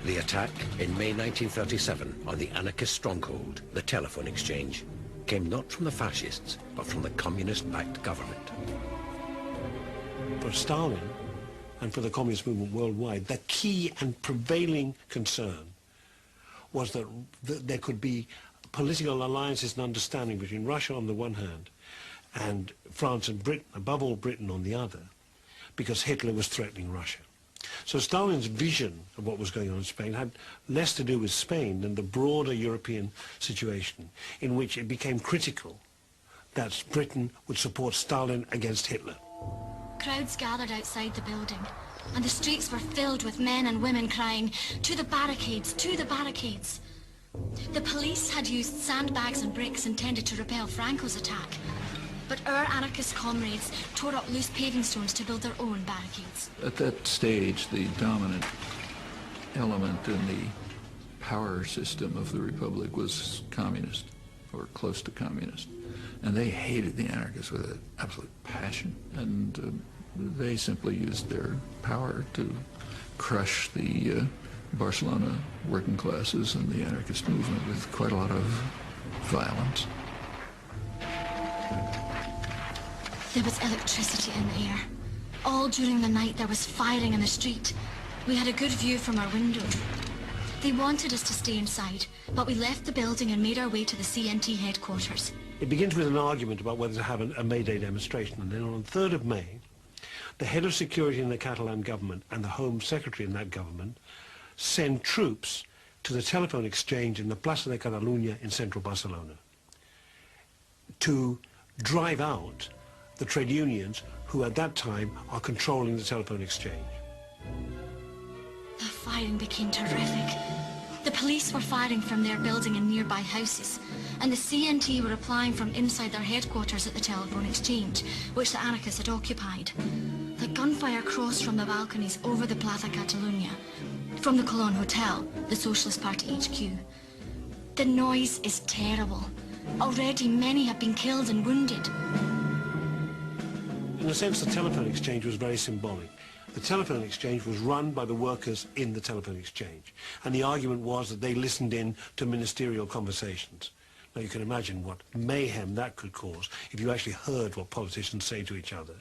The attack in May 1937 on the anarchist stronghold, the telephone exchange, came not from the fascists, but from the communist-backed government. For Stalin and for the communist movement worldwide, the key and prevailing concern was that there could be political alliances and understanding between Russia on the one hand and France and Britain, above all Britain, on the other, because Hitler was threatening Russia. So Stalin's vision of what was going on in Spain had less to do with Spain than the broader European situation, in which it became critical that Britain would support Stalin against Hitler. Crowds gathered outside the building, and the streets were filled with men and women crying, "To the barricades! To the barricades!" The police had used sandbags and bricks intended to repel Franco's attack, but our anarchist comrades tore up loose paving stones to build their own barricades. At that stage, the dominant element in the power system of the Republic was communist, or close to communist. And they hated the anarchists with an absolute passion, and they simply used their power to crush the Barcelona working classes and the anarchist movement with quite a lot of violence. There was electricity in the air. All during the night there was firing in the street. We had a good view from our window. They wanted us to stay inside, but we left the building and made our way to the CNT headquarters. It begins with an argument about whether to have a May Day demonstration, and then on the 3rd of May, the head of security in the Catalan government and the Home Secretary in that government send troops to the telephone exchange in the Plaza de Catalunya in central Barcelona to drive out the trade unions who at that time are controlling the telephone exchange. The firing became terrific. The police were firing from their building and nearby houses, and the CNT were replying from inside their headquarters at the telephone exchange, which the anarchists had occupied. The gunfire crossed from the balconies over the Plaza Catalunya, from the Colón Hotel, the Socialist Party HQ. The noise is terrible. Already many have been killed and wounded. In a sense, the telephone exchange was very symbolic. The telephone exchange was run by the workers in the telephone exchange, and the argument was that they listened in to ministerial conversations. Now you can imagine what mayhem that could cause if you actually heard what politicians say to each other.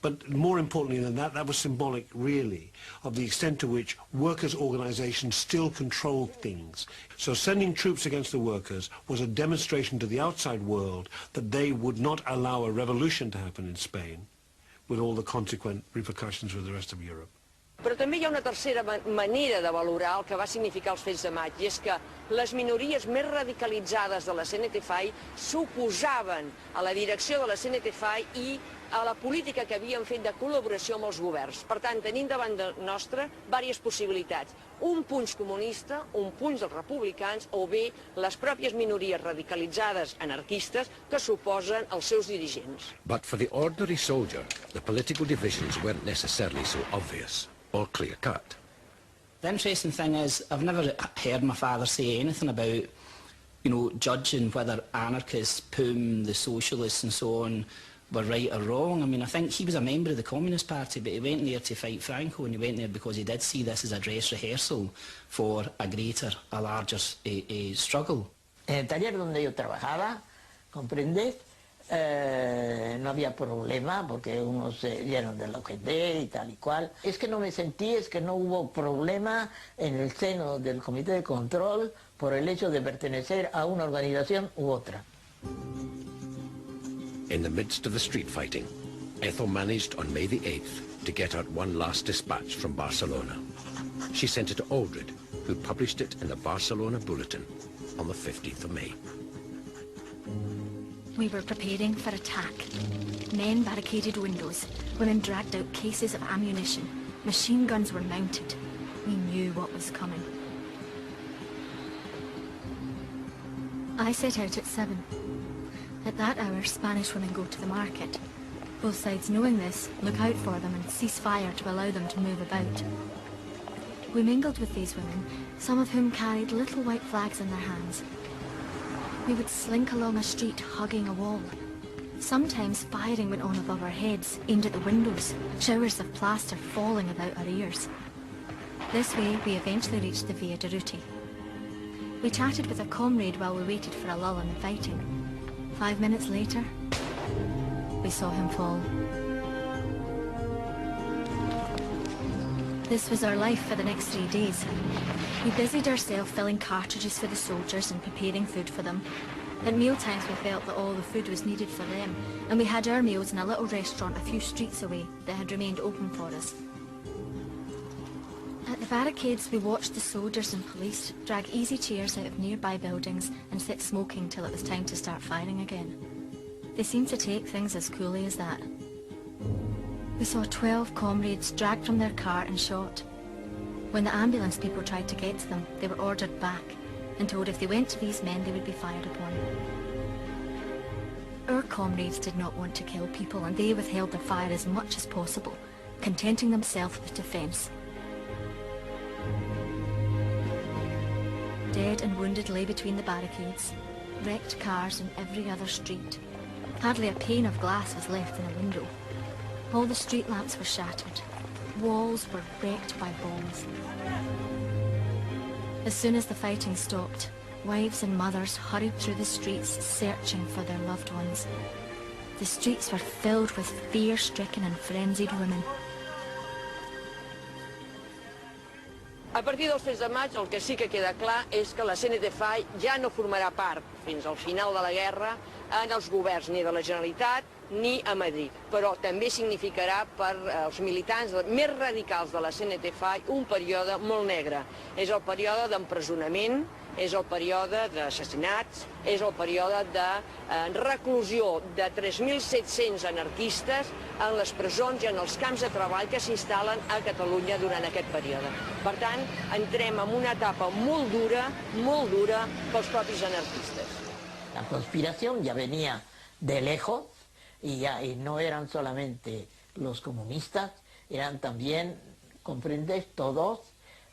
But more importantly than that, that was symbolic, really, of the extent to which workers' organizations still controlled things. So sending troops against the workers was a demonstration to the outside world that they would not allow a revolution to happen in Spain, with all the consequent repercussions for the rest of Europe. Però també hi ha una tercera manera de valorar el que va significar els fets de maig, i és que les minories més radicalitzades de la CNT-FAI s'oposaven a la direcció de la CNT-FAI i a la política que havien fet de col·laboració amb els governs. Per tant, tenim davant de nostra diverses possibilitats. Un punx comunista, un punx dels republicans, o bé les pròpies minories radicalitzades anarquistes que s'oposen als seus dirigents. But for the ordinary soldier, the political divisions weren't necessarily so obvious or clear-cut. The interesting thing is, I've never heard my father say anything about, judging whether anarchists, POUM, the socialists and so on, were right or wrong. I mean, I think he was a member of the Communist Party, but he went there to fight Franco, and he went there because he did see this as a dress rehearsal for a larger struggle. En el taller donde yo trabajaba, ¿comprendes? No había problema porque unos se dieron del OGT y tal y cual. Es que no me sentí, es que no hubo problema en el seno del Comité de Control por el hecho de pertenecer a una organización u otra. In the midst of the street fighting, Ethel managed on May the 8th to get out one last dispatch from Barcelona. She sent it to Aldred, who published it in the Barcelona Bulletin on the 15th of May. We were preparing for attack. Men barricaded windows. Women dragged out cases of ammunition. Machine guns were mounted. We knew what was coming. I set out at 7. At that hour, Spanish women go to the market. Both sides, knowing this, look out for them and cease fire to allow them to move about. We mingled with these women, some of whom carried little white flags in their hands. We would slink along a street, hugging a wall. Sometimes firing went on above our heads, aimed at the windows, showers of plaster falling about our ears. This way, we eventually reached the Via Durutti. We chatted with a comrade while we waited for a lull in the fighting. 5 minutes later, we saw him fall. This was our life for the next 3 days. We busied ourselves filling cartridges for the soldiers and preparing food for them. At mealtimes we felt that all the food was needed for them, and we had our meals in a little restaurant a few streets away that had remained open for us. At the barricades we watched the soldiers and police drag easy chairs out of nearby buildings and sit smoking till it was time to start firing again. They seemed to take things as coolly as that. We saw 12 comrades dragged from their car and shot. When the ambulance people tried to get to them, they were ordered back and told if they went to these men they would be fired upon. Our comrades did not want to kill people, and they withheld their fire as much as possible, contenting themselves with defence. Dead and wounded lay between the barricades, wrecked cars in every other street. Hardly a pane of glass was left in a window. All the street lamps were shattered. Walls were wrecked by bombs. As soon as the fighting stopped, wives and mothers hurried through the streets searching for their loved ones. The streets were filled with fear-stricken and frenzied women. A partir del 6 de maig el que sí que queda clar és que la CNT-FAI ja no formarà part, fins al final de la guerra, en els governs ni de la Generalitat ni a Madrid. Però també significarà per als militants més radicals de la CNT-FAI un període molt negre. És el període d'empresonament, és el període d'assassinats, és el període de reclusió de 3.700 anarquistes en les presons i en els camps de treball que s'instal·len a Catalunya durant aquest període. Per tant, entrem en una etapa molt dura pels propis anarquistes. La conspiración ya venía de lejos y no eran solamente los comunistas, eran también, comprendes, todos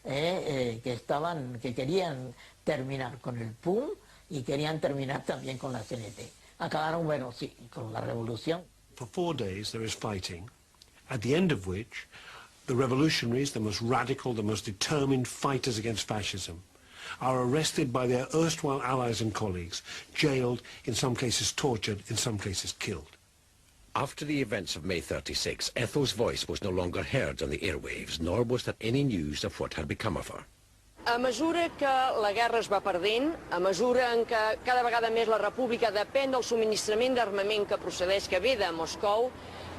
que querían terminar con el PUM y querían terminar también con la CNT. Acabaron, bueno, sí, con la revolución. For 4 days there is fighting, at the end of which the revolutionaries, the most radical, the most determined fighters against fascism, are arrested by their erstwhile allies and colleagues, jailed, in some cases tortured, in some cases killed. After the events of May 36, Ethel's voice was no longer heard on the airwaves, nor was there any news of what had become of her. A mesura que la guerra es va perdent, a mesura en què cada vegada més la república depèn del subministrament d'armament que procedeix, que ve de Moscou,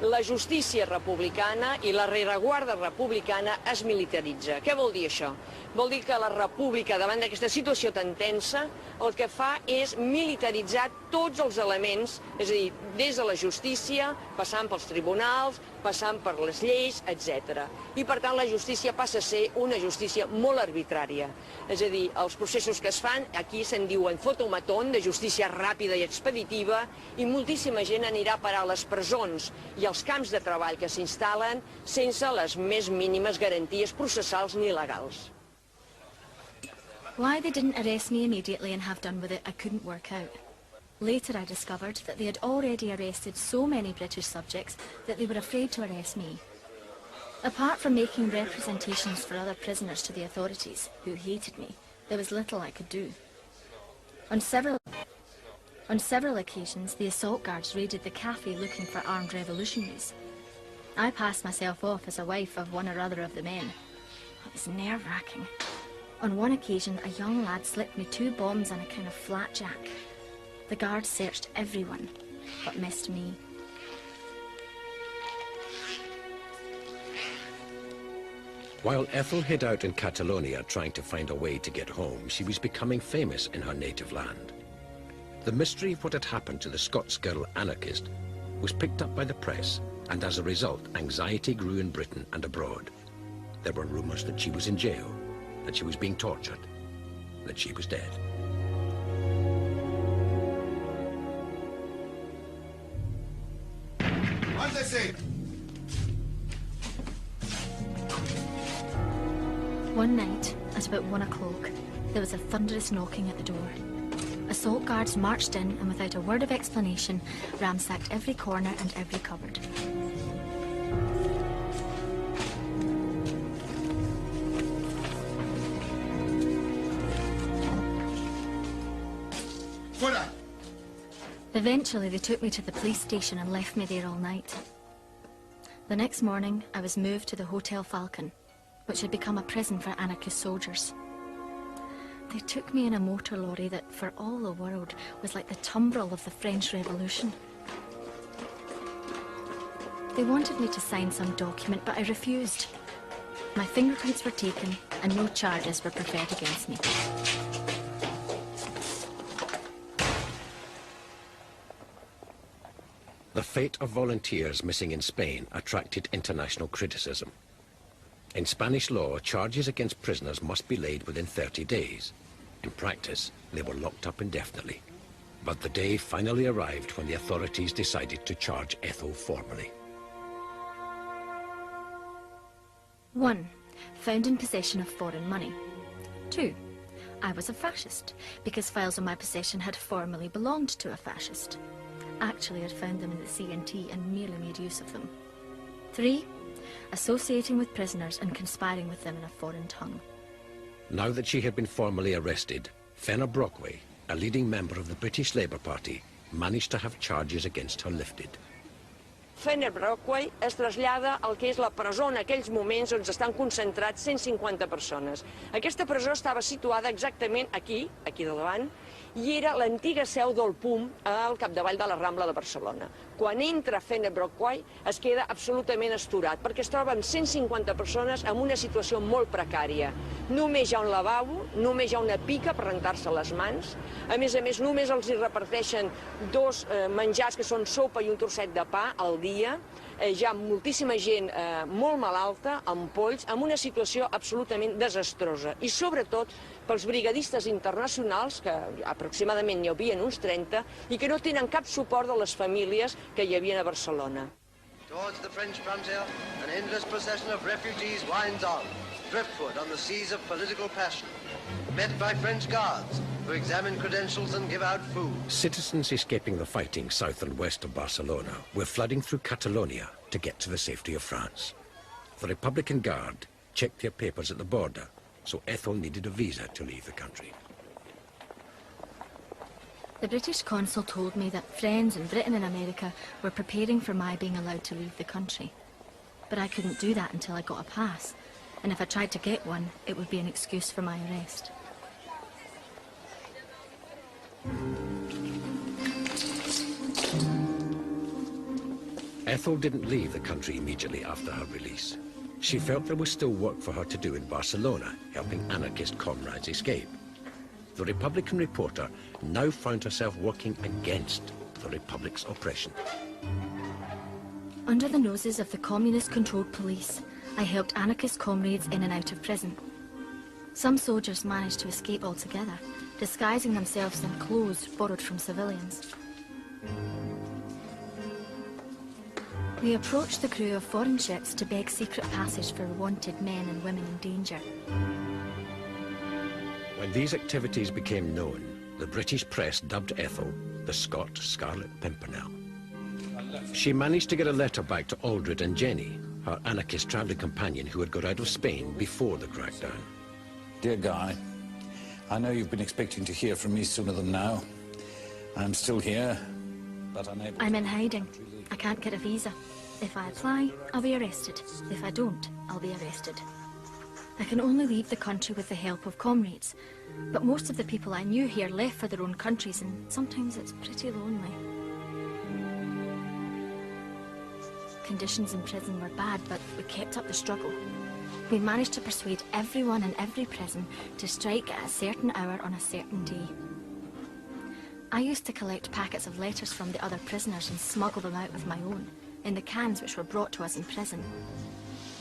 la justícia republicana i la rereguarda republicana es militaritza. Què vol dir això? Vol dir que la república, davant d'aquesta situació tan tensa, el que fa és militaritzar tots els elements, és a dir, des de la justícia, passant pels tribunals, passant per les lleis, etc. I per tant la justícia passa a ser una justícia molt arbitrària. És a dir, els processos que es fan, aquí se'n diuen fotomaton, de justícia ràpida i expeditiva, i moltíssima gent anirà a parar a les presons i als camps de treball que s'instal·len sense les més mínimes garanties processals ni legals. Why they didn't arrest me immediately and have done with it, I couldn't work out. Later I discovered that they had already arrested so many British subjects that they were afraid to arrest me. Apart from making representations for other prisoners to the authorities, who hated me, there was little I could do. On several occasions, the assault guards raided the cafe looking for armed revolutionaries. I passed myself off as a wife of one or other of the men. It was nerve-wracking. On one occasion, a young lad slipped me 2 bombs on a kind of flapjack. The guards searched everyone, but missed me. While Ethel hid out in Catalonia trying to find a way to get home, she was becoming famous in her native land. The mystery of what had happened to the Scots girl anarchist was picked up by the press, and as a result, anxiety grew in Britain and abroad. There were rumours that she was in jail, that she was being tortured, that she was dead. One night, at about 1 o'clock, there was a thunderous knocking at the door. Assault guards marched in and without a word of explanation, ransacked every corner and every cupboard. Eventually, they took me to the police station and left me there all night. The next morning, I was moved to the Hotel Falcon, which had become a prison for anarchist soldiers. They took me in a motor lorry that, for all the world, was like the tumbril of the French Revolution. They wanted me to sign some document, but I refused. My fingerprints were taken, and no charges were preferred against me. The fate of volunteers missing in Spain attracted international criticism. In Spanish law, charges against prisoners must be laid within 30 days. In practice, they were locked up indefinitely. But the day finally arrived when the authorities decided to charge Ethel formally. 1. Found in possession of foreign money. 2. I was a fascist, because files in my possession had formerly belonged to a fascist. actually had found them in the CNT and merely made use of them. 3. Associating with prisoners and conspiring with them in a foreign tongue. Now that she had been formally arrested, Fenner Brockway, a leading member of the British Labour Party, managed to have charges against her lifted. Fenner Brockway es trasllada al que és la presó en aquells moments on estan concentrats 150 persones. Aquesta presó estava situada exactament aquí, aquí de davant, i era l'antiga seu del PUM al capdavall de la Rambla de Barcelona. Quan entra Fenner Brockway es queda absolutament astorat, perquè es troba amb 150 persones en una situació molt precària. Només hi ha un lavabo, només hi ha una pica per rentar-se les mans, a més, només els hi reparteixen 2 menjars que són sopa i un trosset de pa al dia. Hi ha moltíssima gent molt malalta, amb polls, amb una situació absolutament desastrosa. I sobretot pels brigadistes internacionals, que aproximadament n'hi havia uns 30, i que no tenen cap suport de les famílies que hi havia a Barcelona. Towards the French frontier, an endless procession of refugees winds on, driftwood on the seas of political passion, met by French guards who examine credentials and give out food. Citizens escaping the fighting south and west of Barcelona were flooding through Catalonia to get to the safety of France. The Republican Guard checked their papers at the border, so Ethel needed a visa to leave the country. The British consul told me that friends in Britain and America were preparing for my being allowed to leave the country. But I couldn't do that until I got a pass, and if I tried to get one, it would be an excuse for my arrest. Ethel didn't leave the country immediately after her release. She felt there was still work for her to do in Barcelona, helping anarchist comrades escape. The Republican reporter now found herself working against the Republic's oppression. Under the noses of the communist-controlled police, I helped anarchist comrades in and out of prison. Some soldiers managed to escape altogether, disguising themselves in clothes borrowed from civilians. We approached the crew of foreign ships to beg secret passage for wanted men and women in danger. When these activities became known, the British press dubbed Ethel the Scot Scarlet Pimpernel. She managed to get a letter back to Aldred and Jenny, her anarchist travelling companion who had got out of Spain before the crackdown. Dear Guy, I know you've been expecting to hear from me sooner than now. I'm still here, but unable. I'm in hiding. I can't get a visa. If I apply, I'll be arrested. If I don't, I'll be arrested. I can only leave the country with the help of comrades, but most of the people I knew here left for their own countries, and sometimes it's pretty lonely. Conditions in prison were bad, but we kept up the struggle. We managed to persuade everyone in every prison to strike at a certain hour on a certain day. I used to collect packets of letters from the other prisoners and smuggle them out with my own, in the cans which were brought to us in prison.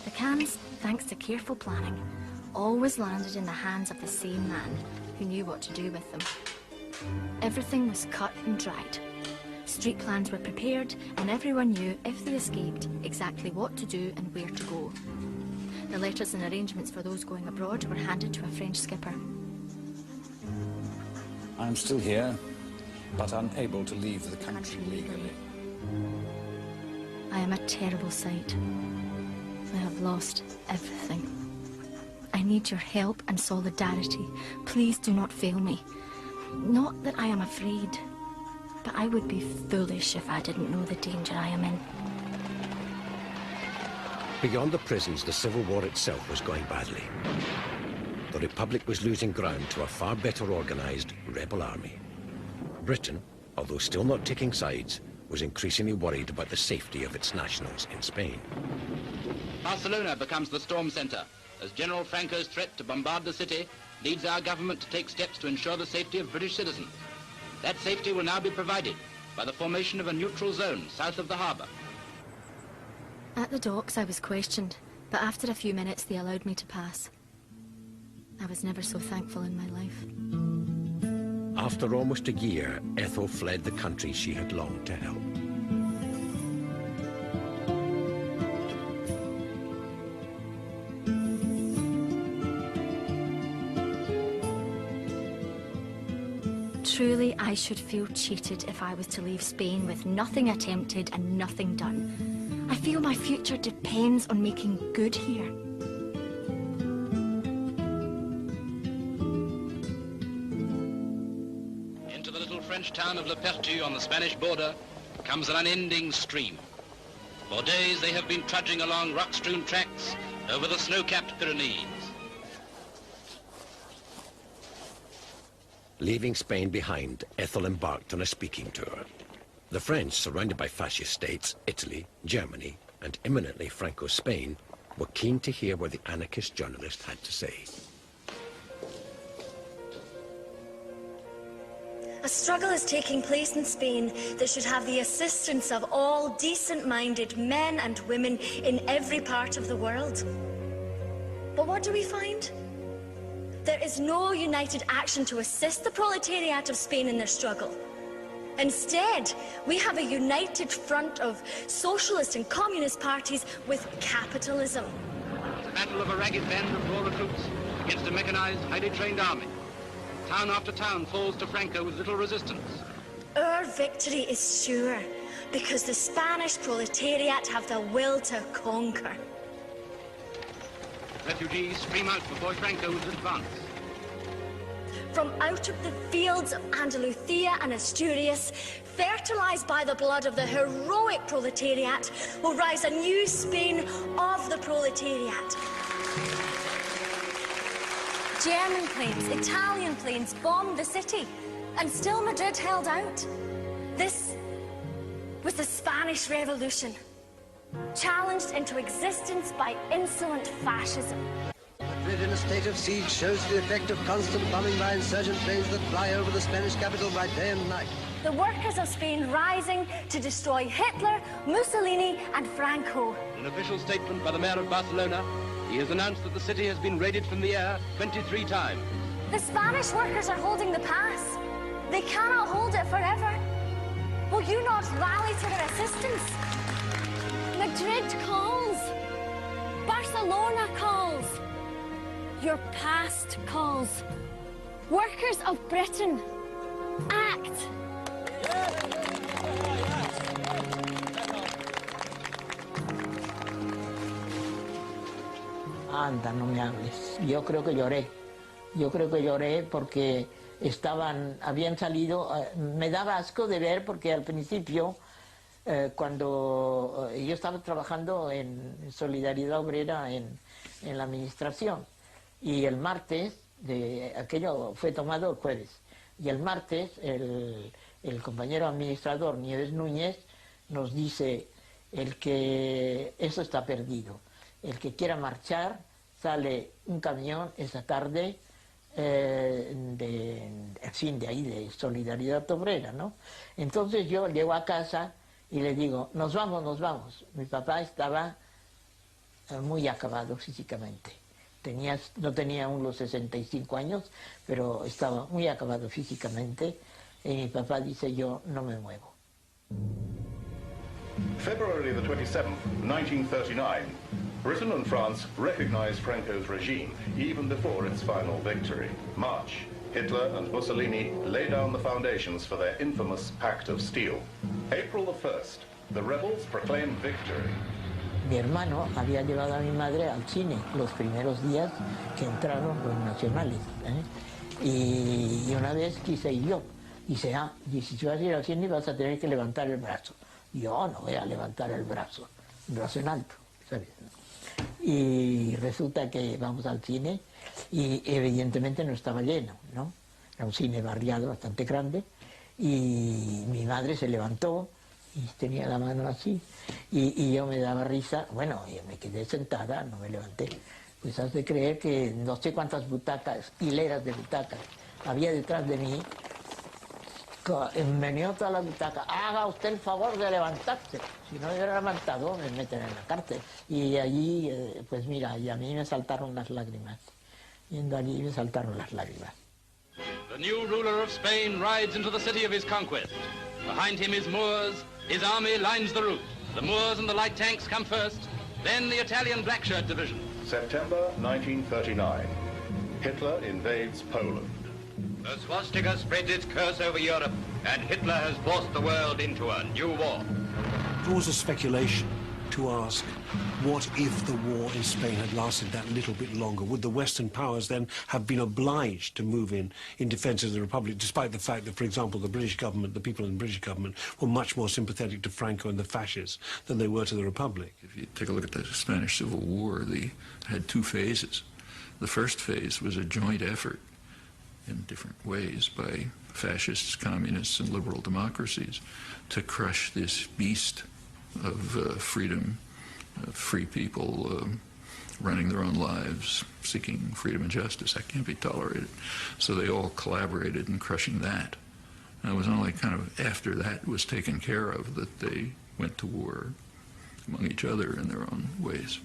The cans, thanks to careful planning, always landed in the hands of the same man who knew what to do with them. Everything was cut and dried. Street plans were prepared, and everyone knew, if they escaped, exactly what to do and where to go. The letters and arrangements for those going abroad were handed to a French skipper. I'm still here, but unable to leave the country legally. I am a terrible sight. I have lost everything. I need your help and solidarity. Please do not fail me. Not that I am afraid, but I would be foolish if I didn't know the danger I am in. Beyond the prisons, the Civil War itself was going badly. The Republic was losing ground to a far better organised rebel army. Britain, although still not taking sides, was increasingly worried about the safety of its nationals in Spain. Barcelona becomes the storm centre, as General Franco's threat to bombard the city leads our government to take steps to ensure the safety of British citizens. That safety will now be provided by the formation of a neutral zone south of the harbour. At the docks I was questioned, but after a few minutes they allowed me to pass. I was never so thankful in my life. After almost a year, Ethel fled the country she had longed to help. Truly, I should feel cheated if I was to leave Spain with nothing attempted and nothing done. I feel my future depends on making good here. Into the little French town of Le Pertu on the Spanish border comes an unending stream. For days they have been trudging along rock-strewn tracks over the snow-capped Pyrenees. Leaving Spain behind, Ethel embarked on a speaking tour. The French, surrounded by fascist states, Italy, Germany, and imminently Franco-Spain, were keen to hear what the anarchist journalist had to say. A struggle is taking place in Spain that should have the assistance of all decent-minded men and women in every part of the world. But what do we find? There is no united action to assist the proletariat of Spain in their struggle. Instead, we have a united front of socialist and communist parties with capitalism. It's a battle of a ragged band of raw recruits against a mechanized, highly trained army. Town after town falls to Franco with little resistance. Our victory is sure, because the Spanish proletariat have the will to conquer. Refugees stream out before Franco's advance. From out of the fields of Andalusia and Asturias, fertilized by the blood of the heroic proletariat, will rise a new Spain of the proletariat. German planes, Italian planes bombed the city, and still Madrid held out. This was the Spanish Revolution, challenged into existence by insolent fascism. Madrid in a state of siege shows the effect of constant bombing by insurgent planes that fly over the Spanish capital by day and night. The workers of Spain rising to destroy Hitler, Mussolini and Franco. In an official statement by the mayor of Barcelona, he has announced that the city has been raided from the air 23 times. The Spanish workers are holding the pass. They cannot hold it forever. Will you not rally to their assistance? Madrid calls. Barcelona calls. Your past calls. Workers of Britain, act. Anda, no me hables. Yo creo que lloré. Yo creo que lloré porque habían salido, me daba asco de ver porque al principio, cuando yo estaba trabajando en Solidaridad Obrera en la administración, y el martes, aquello fue tomado el jueves, y el martes el compañero administrador Nieves Núñez nos dice, eso está perdido, el que quiera marchar, sale un camión esa tarde, de ahí, de Solidaridad Obrera, ¿no? Entonces yo llego a casa y le digo, nos vamos, nos vamos. Mi papá estaba muy acabado físicamente. No tenía aún los 65 años, pero estaba muy acabado físicamente. Y mi papá dice, yo no me muevo. February the 27th, 1939. Britain and France recognized Franco's regime even before its final victory. March, Hitler and Mussolini lay down the foundations for their infamous Pact of Steel. April the 1st, the rebels proclaimed victory. Mi hermano había llevado a mi madre al cine los primeros días que entraron los nacionales, ¿eh? Y una vez quise ir yo. Dice, si vas a ir al cine vas a tener que levantar el brazo. Yo no voy a levantar el brazo en alto, ¿sabes? Y resulta que vamos al cine y evidentemente no estaba lleno, ¿no? Era un cine barriado bastante grande y mi madre se levantó y tenía la mano así y yo me daba risa, bueno, yo me quedé sentada, no me levanté. Pues has de creer que no sé cuántas butacas, hileras de butacas había detrás de mí. Meneó toda la butaca, haga usted el favor de levantarse, si no me hubiera levantado me meten en la cárcel. Y allí, pues mira, y a mí me saltaron las lágrimas, yendo allí me saltaron las lágrimas. The new ruler of Spain rides into the city of his conquest. Behind him his Moors, his army lines the route. The Moors and the light tanks come first, then the Italian Black Shirt Division. September 1939. Hitler invades Poland. The swastika spreads its curse over Europe, and Hitler has forced the world into a new war. It was a speculation to ask, what if the war in Spain had lasted that little bit longer? Would the Western powers then have been obliged to move in defence of the Republic, despite the fact that, for example, the British government, the people in the British government, were much more sympathetic to Franco and the fascists than they were to the Republic? If you take a look at the Spanish Civil War, they had two phases. The first phase was a joint effort in different ways by fascists, communists, and liberal democracies to crush this beast of freedom, free people running their own lives, seeking freedom and justice. That can't be tolerated. So they all collaborated in crushing that. And it was only kind of after that was taken care of that they went to war among each other in their own ways.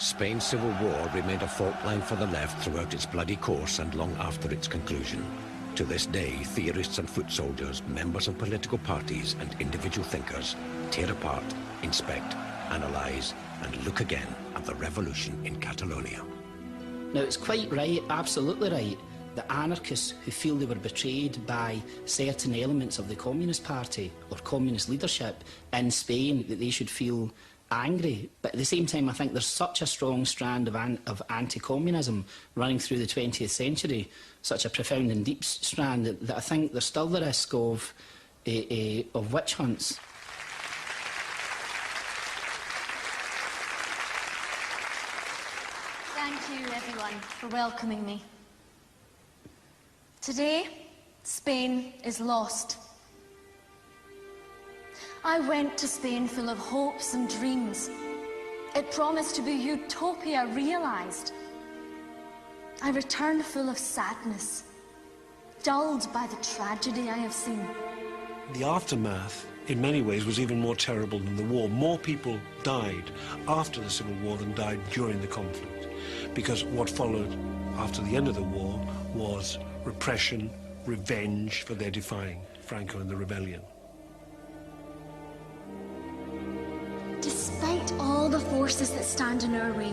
Spain's civil war remained a fault line for the left throughout its bloody course and long after its conclusion. To this day, theorists and foot soldiers, members of political parties and individual thinkers tear apart, inspect, analyse and look again at the revolution in Catalonia. Now, it's quite right, absolutely right, that anarchists who feel they were betrayed by certain elements of the Communist Party or communist leadership in Spain, that they should feel angry. But at the same time, I think there's such a strong strand of anti-communism running through the 20th century, such a profound and deep strand, that I think there's still the risk of witch hunts. Thank you, everyone, for welcoming me. Today, Spain is lost. I went to Spain full of hopes and dreams. It promised to be utopia realised. I returned full of sadness, dulled by the tragedy I have seen. The aftermath, in many ways, was even more terrible than the war. More people died after the Civil War than died during the conflict, because what followed after the end of the war was repression, revenge for their defying Franco and the rebellion. Despite all the forces that stand in our way,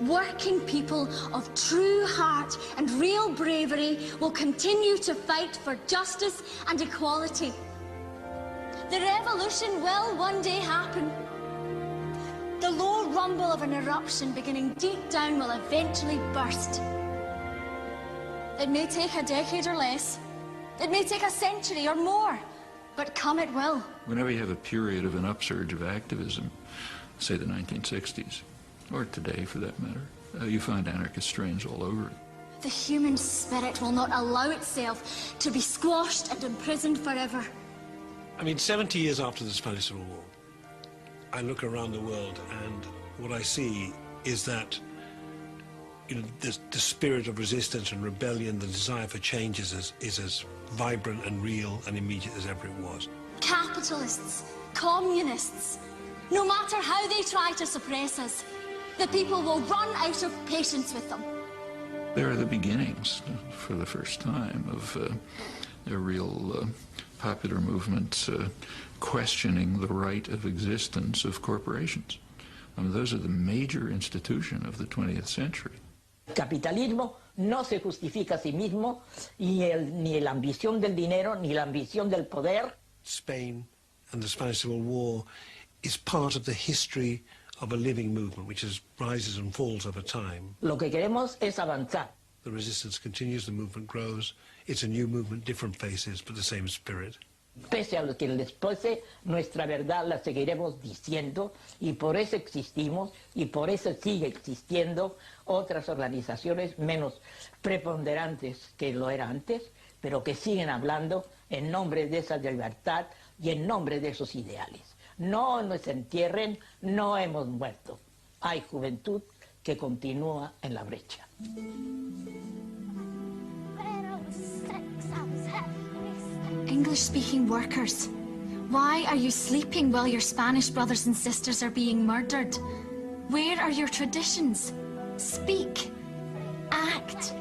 working people of true heart and real bravery will continue to fight for justice and equality. The revolution will one day happen. The low rumble of an eruption beginning deep down will eventually burst. It may take a decade or less. It may take a century or more. But come it will. Whenever you have a period of an upsurge of activism, say the 1960s, or today for that matter, you find anarchist strains all over it. The human spirit will not allow itself to be squashed and imprisoned forever. I mean, 70 years after the Spanish Civil War, I look around the world and what I see is that, you know, the spirit of resistance and rebellion, the desire for change is as vibrant and real and immediate as ever it was. Capitalists, communists, no matter how they try to suppress us, the people will run out of patience with them. There are the beginnings, for the first time, of a real popular movement questioning the right of existence of corporations. I mean, those are the major institution of the 20th century. Capitalismo no se justifica a sí mismo, ni la ambición del dinero, ni la ambición del poder. Spain and the Spanish Civil War is part of the history of a living movement which rises and falls over time. Lo que queremos es avanzar. The resistance continues, the movement grows. It's a new movement, different faces, but the same spirit. Pese a lo que les pese, nuestra verdad la seguiremos diciendo y por eso existimos y por eso sigue existiendo otras organizaciones menos preponderantes que lo era antes, pero que siguen hablando en nombre de esa libertad y en nombre de esos ideales. No nos entierren, no hemos muerto. Hay juventud que continúa en la brecha. English-speaking workers, why are you sleeping while your Spanish brothers and sisters are being murdered? Where are your traditions? Speak, act,